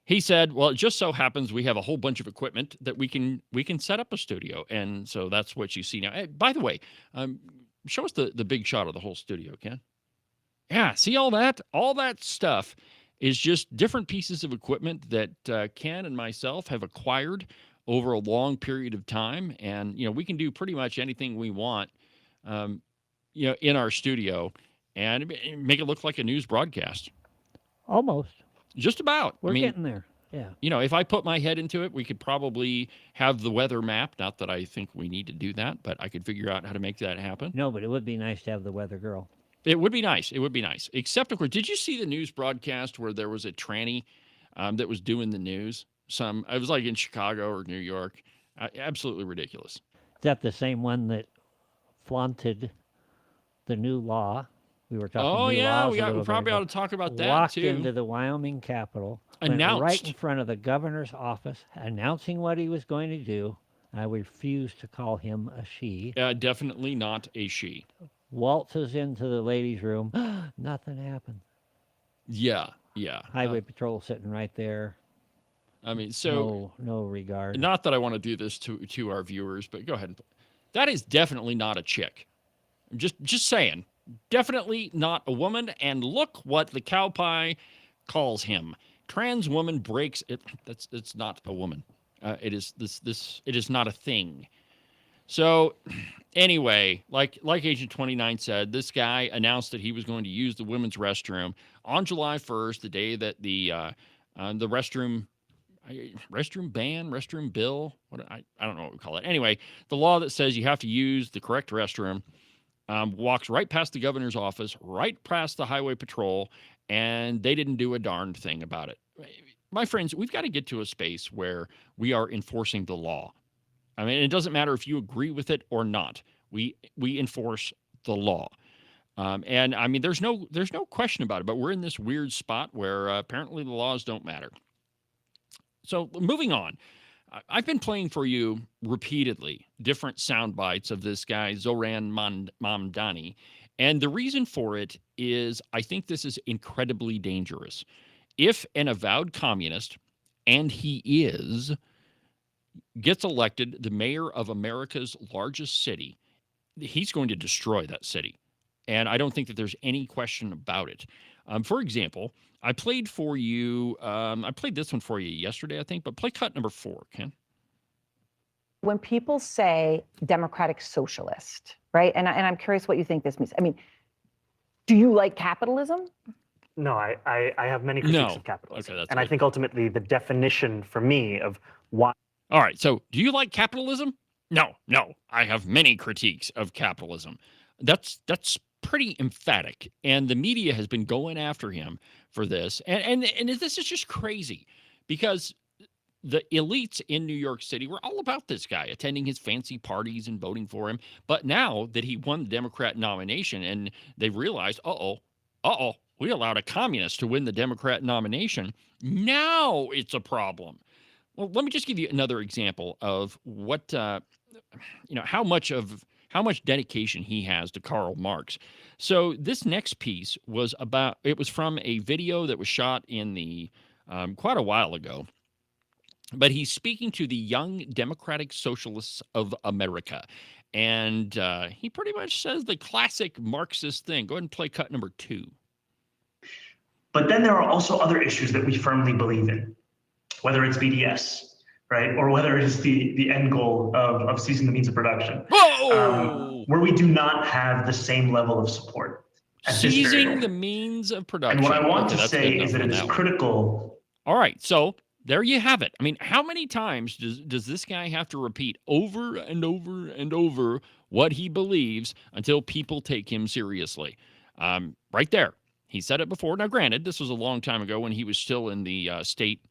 he said, well, it just so happens we have a whole bunch of equipment that we can set up a studio. And so that's what you see now. Hey, by the way, show us the big shot of the whole studio, Ken. Yeah, see all that? All that stuff is just different pieces of equipment that Ken and myself have acquired over a long period of time. And, we can do pretty much anything we want, in our studio and make it look like a news broadcast. Almost. Just about. We're getting there. Yeah. If I put my head into it, we could probably have the weather map. Not that I think we need to do that, but I could figure out how to make that happen. No, but it would be nice to have the weather girl. It would be nice. It would be nice. Except, of course, did you see the news broadcast where there was a tranny that was doing the news? It was like in Chicago or New York. Absolutely ridiculous. Is that the same one that flaunted the new law? We were talking. Oh, yeah, we probably ought to talk about that, walked too. into the Wyoming Capitol, announced went right in front of the governor's office, announcing what he was going to do. I refuse to call him a she. Definitely not a she. Waltzes into the ladies' room. Nothing happened. Yeah. Highway patrol sitting right there. I mean, so no regard. Not that I want to do this to our viewers, but go ahead. That is definitely not a chick. I'm just saying. Definitely not a woman. And look what the Cowboy calls him. Trans woman breaks it. It's not a woman. It is this. It is not a thing. So anyway, like Agent 29 said, this guy announced that he was going to use the women's restroom on July 1st, the day that the restroom ban, restroom bill, I don't know what we call it. Anyway, the law that says you have to use the correct restroom walks right past the governor's office, right past the highway patrol, and they didn't do a darned thing about it. My friends, we've got to get to a space where we are enforcing the law. I mean, it doesn't matter if you agree with it or not. We enforce the law. And I mean, there's no question about it, but we're in this weird spot where apparently the laws don't matter. So moving on, I've been playing for you repeatedly different sound bites of this guy, Zoran Mamdani. And the reason for it is I think this is incredibly dangerous. If an avowed communist, and he is, gets elected the mayor of America's largest city, he's going to destroy that city. And I don't think that there's any question about it. For example, I played for you, I played this one for you yesterday, I think, but play cut number 4, Ken. When people say democratic socialist, right? And I'm curious what you think this means. I mean, do you like capitalism? No, I have many critiques of capitalism. Okay, and I think ultimately the definition for me of why. All right, so do you like capitalism? No, I have many critiques of capitalism. That's pretty emphatic, and the media has been going after him for this. And this is just crazy because the elites in New York City were all about this guy, attending his fancy parties and voting for him. But now that he won the Democrat nomination and they've realized, we allowed a communist to win the Democrat nomination. Now it's a problem. Well, let me just give you another example of what, how much dedication he has to Karl Marx. So this next piece was from a video that was shot in the quite a while ago. But he's speaking to the young Democratic Socialists of America. And he pretty much says the classic Marxist thing. Go ahead and play cut number 2. But then there are also other issues that we firmly believe in, whether it's BDS, right? Or whether it is the end goal of seizing the means of production. Where we do not have the same level of support. Seizing the means of production. And what I want to say is that it is critical. All right, so there you have it. I mean, how many times does this guy have to repeat over and over and over what he believes until people take him seriously? Right there. He said it before. Now, granted, this was a long time ago when he was still in the state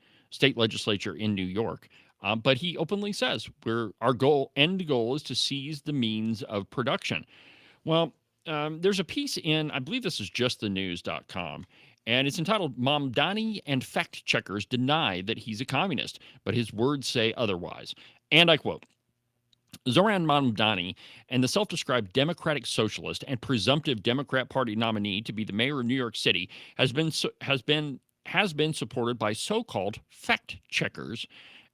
legislature in New York. But he openly says our end goal is to seize the means of production. Well, there's a piece in, I believe this is justthenews.com, and it's entitled Mamdani and Fact Checkers Deny That He's a Communist, but his words say otherwise. And I quote, Zoran Mamdani and the self-described Democratic Socialist and presumptive Democrat Party nominee to be the mayor of New York City has been supported by so-called fact checkers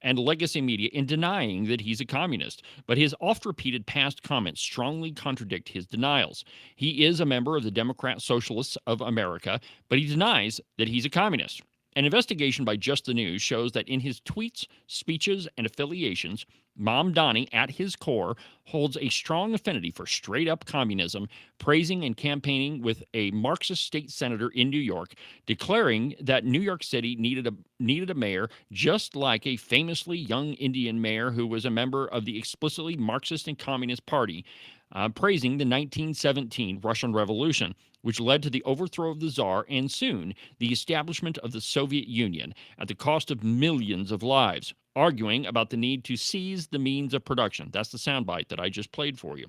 and legacy media in denying that he's a communist, but his oft-repeated past comments strongly contradict his denials. He is a member of the Democrat Socialists of America, but he denies that he's a communist. An investigation by Just the News shows that in his tweets, speeches, and affiliations, Mamdani, at his core, holds a strong affinity for straight-up communism, praising and campaigning with a Marxist state senator in New York, declaring that New York City needed a mayor just like a famously young Indian mayor who was a member of the explicitly Marxist and Communist Party, praising the 1917 Russian Revolution, which led to the overthrow of the Tsar and soon the establishment of the Soviet Union at the cost of millions of lives, arguing about the need to seize the means of production. That's the soundbite that I just played for you.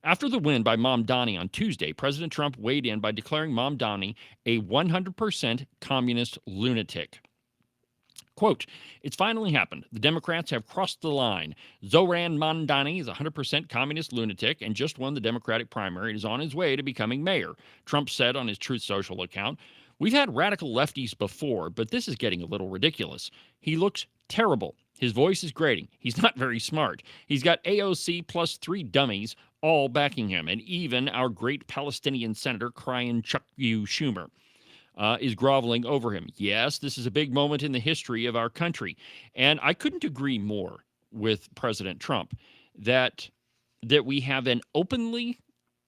After the win by Mamdani on Tuesday, President Trump weighed in by declaring Mamdani a 100% communist lunatic. Quote, "It's finally happened. The Democrats have crossed the line. Zoran Mamdani is a 100% communist lunatic and just won the Democratic primary and is on his way to becoming mayor," Trump said on his Truth Social account. "We've had radical lefties before, but this is getting a little ridiculous. He looks terrible. His voice is grating. He's not very smart. He's got AOC plus 3 dummies all backing him, and even our great Palestinian senator crying Chuck you Schumer is groveling over him. Yes, this is a big moment in the history of our country." And I couldn't agree more with President Trump that we have an openly,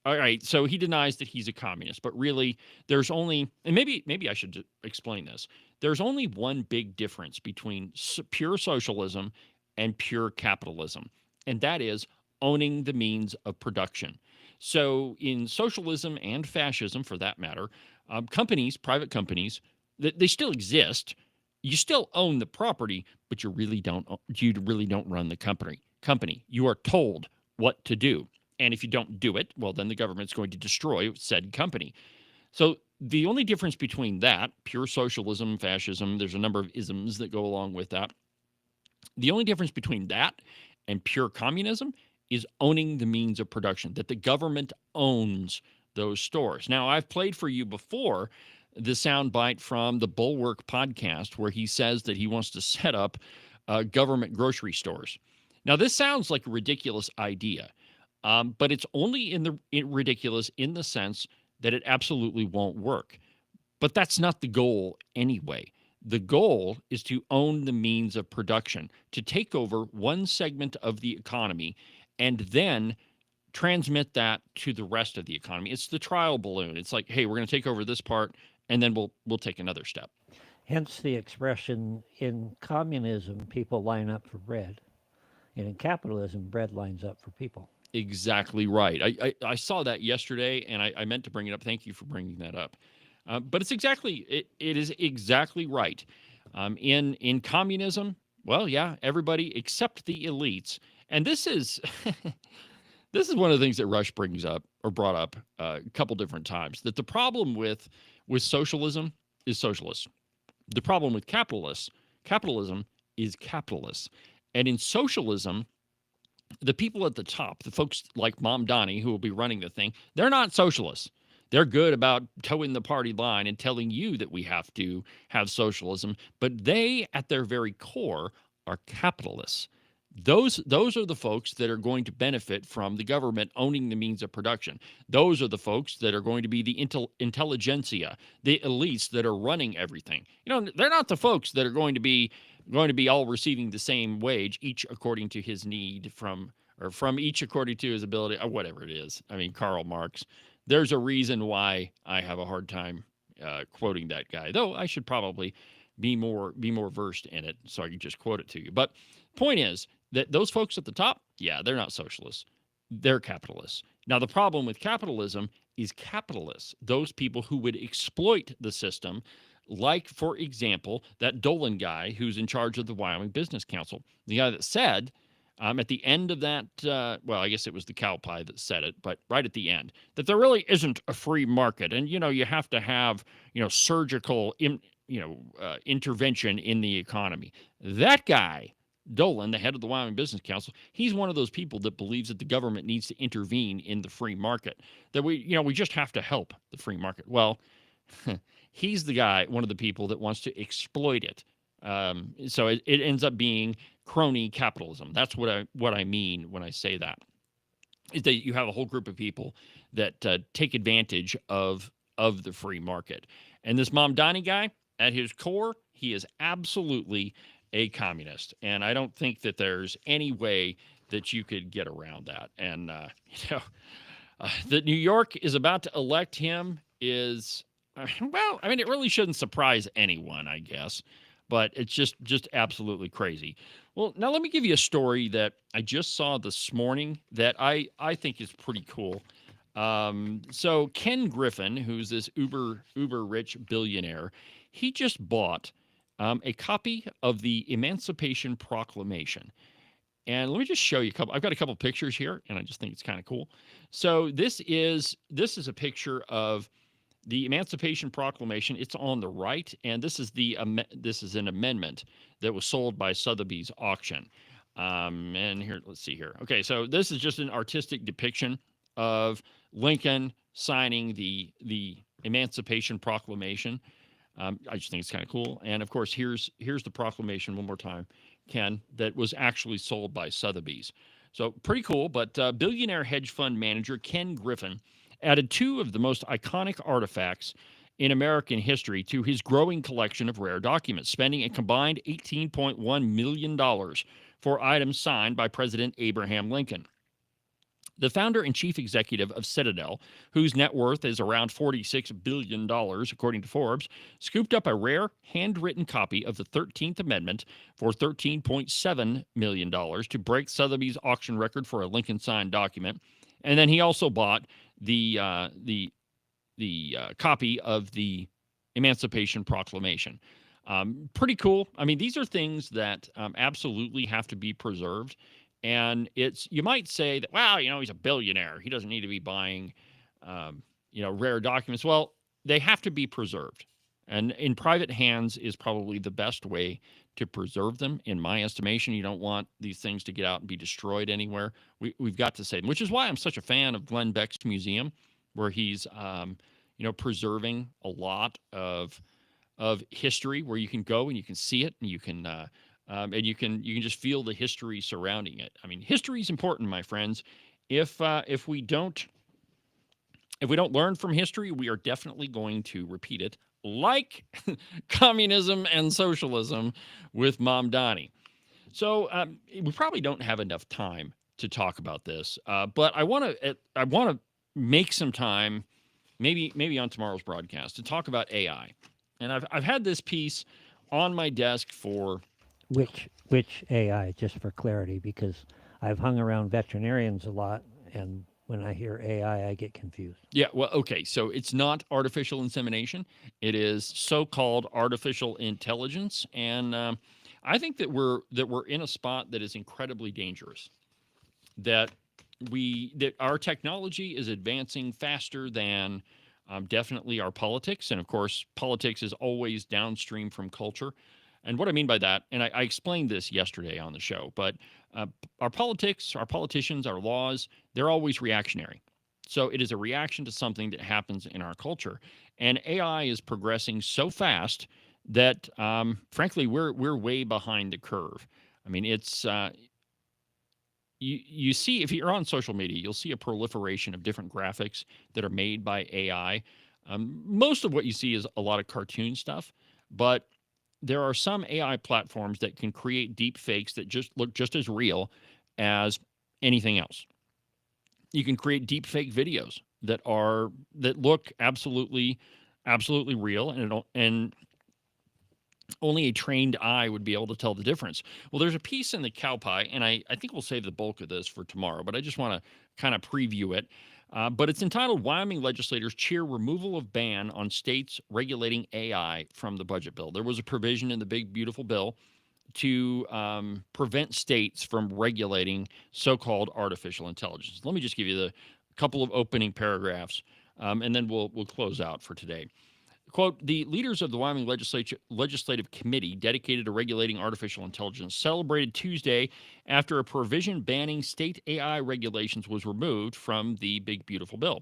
all right, so he denies that he's a communist, but really there's only, and maybe I should explain this. There's only one big difference between pure socialism and pure capitalism, and that is owning the means of production. So in socialism and fascism, for that matter, companies, private companies, they still exist. You still own the property, but you really don't run the company. You are told what to do. And if you don't do it, well, then the government's going to destroy said company. So the only difference between that, pure socialism, fascism, there's a number of isms that go along with that. The only difference between that and pure communism is owning the means of production, that the government owns those stores. Now, I've played for you before the soundbite from the Bulwark podcast where he says that he wants to set up government grocery stores. Now, this sounds like a ridiculous idea, but it's only ridiculous in the sense that it absolutely won't work. But that's not the goal anyway. The goal is to own the means of production, to take over one segment of the economy and then transmit that to the rest of the economy. It's the trial balloon. It's like, hey, we're going to take over this part, and then we'll take another step. Hence the expression, in communism, people line up for bread. And in capitalism, bread lines up for people. Exactly right. I saw that yesterday, and I meant to bring it up. Thank you for bringing that up. But it is exactly right. In communism, well, yeah, everybody except the elites. And this is this is one of the things that Rush brings up or brought up a couple different times, that the problem with socialism is socialists. The problem with capitalism is capitalists. And in socialism, the people at the top, the folks like Mamdani who will be running the thing, they're not socialists. They're good about towing the party line and telling you that we have to have socialism, but they, at their very core, are capitalists. Those are the folks that are going to benefit from the government owning the means of production. Those are the folks that are going to be the intelligentsia, the elites that are running everything. They're not the folks that are going to be all receiving the same wage, each according to his need from each according to his ability, or whatever it is. I mean, Karl Marx. There's a reason why I have a hard time quoting that guy, though I should probably be more versed in it so I can just quote it to you. But point is that those folks at the top, yeah, they're not socialists. They're capitalists. Now, the problem with capitalism is capitalists, those people who would exploit the system, like, for example, that Dolan guy who's in charge of the Wyoming Business Council, the guy that said at the end of that, well, I guess it was the cow pie that said it, but right at the end, that there really isn't a free market. And, you have to have, surgical, intervention in the economy. That guy, Dolan, the head of the Wyoming Business Council, he's one of those people that believes that the government needs to intervene in the free market, that we just have to help the free market. Well, he's the guy, one of the people that wants to exploit it. So it ends up being crony capitalism. That's what I mean when I say that. Is that you have a whole group of people that take advantage of the free market. And this Mamdani guy, at his core, he is absolutely a communist. And I don't think that there's any way that you could get around that. And, that New York is about to elect him is, well, I mean, it really shouldn't surprise anyone, I guess. But it's just absolutely crazy. Well, now let me give you a story that I just saw this morning that I think is pretty cool. So Ken Griffin, who's this uber rich billionaire, he just bought a copy of the Emancipation Proclamation. And let me just show you a couple. I've got a couple pictures here, and I just think it's kind of cool. So this is a picture of the Emancipation Proclamation. It's on the right, and this is an amendment that was sold by Sotheby's auction. And here, let's see here. Okay, so this is just an artistic depiction of Lincoln signing the Emancipation Proclamation. I just think it's kind of cool. And of course, here's the proclamation one more time, Ken, that was actually sold by Sotheby's. So pretty cool. But billionaire hedge fund manager Ken Griffin added two of the most iconic artifacts in American history to his growing collection of rare documents, spending a combined $18.1 million for items signed by President Abraham Lincoln. The founder and chief executive of Citadel, whose net worth is around $46 billion, according to Forbes, scooped up a rare handwritten copy of the 13th Amendment for $13.7 million to break Sotheby's auction record for a Lincoln-signed document. And then he also bought the copy of the Emancipation Proclamation. Pretty cool. I mean, these are things that absolutely have to be preserved. And you might say that, well, he's a billionaire. He doesn't need to be buying, rare documents. Well, they have to be preserved. And in private hands is probably the best way to preserve them, in my estimation. You don't want these things to get out and be destroyed anywhere. We've got to save them, which is why I'm such a fan of Glenn Beck's museum, where he's, preserving a lot of history, where you can go and you can see it, and you can you can just feel the history surrounding it. I mean, history is important, my friends. If we don't learn from history, we are definitely going to repeat it, like communism and socialism with Mamdani. So we probably don't have enough time to talk about this, but I want to make some time, maybe on tomorrow's broadcast, to talk about AI. And I've had this piece on my desk for. Which AI, just for clarity, because I've hung around veterinarians a lot, and when I hear AI, I get confused. Yeah, well, okay, so it's not artificial insemination. It is so-called artificial intelligence, and I think that we're in a spot that is incredibly dangerous. That our technology is advancing faster than definitely our politics, and of course, politics is always downstream from culture. And what I mean by that, and I explained this yesterday on the show, but our politics, our politicians, our laws, they're always reactionary. So it is a reaction to something that happens in our culture. And AI is progressing so fast that, frankly, we're way behind the curve. I mean, it's you see, if you're on social media, you'll see a proliferation of different graphics that are made by AI. Most of what you see is a lot of cartoon stuff, but there are some AI platforms that can create deep fakes that just look just as real as anything else. You can create deep fake videos that look absolutely real, and only a trained eye would be able to tell the difference. Well, there's a piece in the Cowboy, and I think we'll save the bulk of this for tomorrow, but I just want to kind of preview it. But it's entitled "Wyoming Legislators Cheer Removal of Ban on States Regulating AI from the Budget Bill." There was a provision in the big, beautiful bill to prevent states from regulating so-called artificial intelligence. Let me just give you the couple of opening paragraphs, and then we'll close out for today. Quote, "The leaders of the Wyoming Legislative Committee dedicated to regulating artificial intelligence celebrated Tuesday after a provision banning state AI regulations was removed from the big, beautiful bill.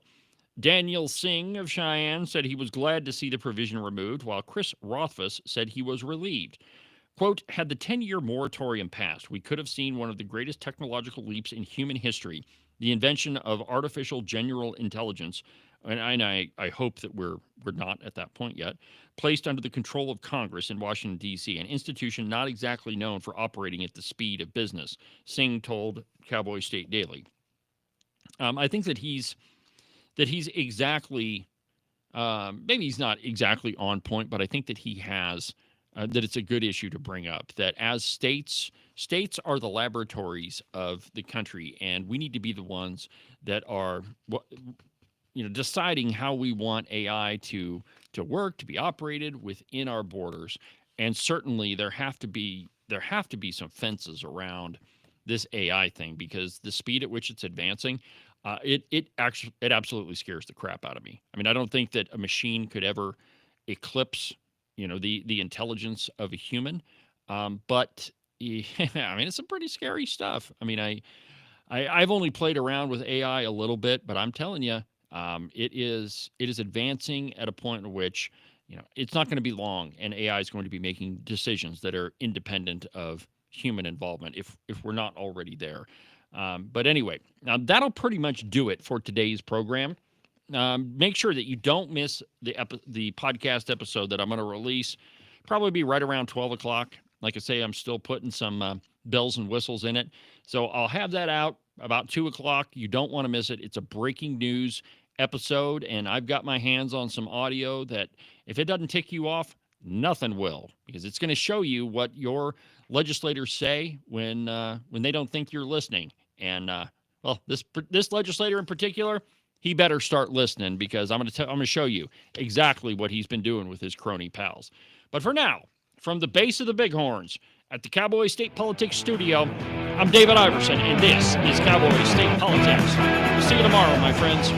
Daniel Singh of Cheyenne said he was glad to see the provision removed, while Chris Rothfuss said he was relieved. Quote, had the 10-year moratorium passed, we could have seen one of the greatest technological leaps in human history, the invention of artificial general intelligence, and I hope that we're not at that point yet, placed under the control of Congress in Washington, D.C., an institution not exactly known for operating at the speed of business, Singh told Cowboy State Daily. I think that he's exactly, maybe he's not exactly on point, but I think that he has, that it's a good issue to bring up, that as states are the laboratories of the country, and we need to be the ones that are, deciding how we want AI to work, to be operated within our borders. And certainly there have to be some fences around this AI thing, because the speed at which it's advancing, it absolutely scares the crap out of me. I mean, I don't think that a machine could ever eclipse, the intelligence of a human. But I mean, it's some pretty scary stuff. I mean, I've only played around with AI a little bit, but I'm telling you, it is advancing at a point in which, it's not going to be long, and AI is going to be making decisions that are independent of human involvement if we're not already there. But anyway, now that'll pretty much do it for today's program. Make sure that you don't miss the podcast episode that I'm going to release. Probably be right around 12 o'clock. Like I say, I'm still putting some bells and whistles in it. So I'll have that out about 2 o'clock. You don't want to miss it. It's a breaking news episode, and I've got my hands on some audio that if it doesn't tick you off, nothing will, because it's going to show you what your legislators say when they don't think you're listening. And well, this legislator in particular, he better start listening, because I'm going to show you exactly what he's been doing with his crony pals. But for now, from the base of the Bighorns at the Cowboy State Politics Studio, I'm David Iverson, and this is Cowboy State Politics. We'll see you tomorrow, my friends.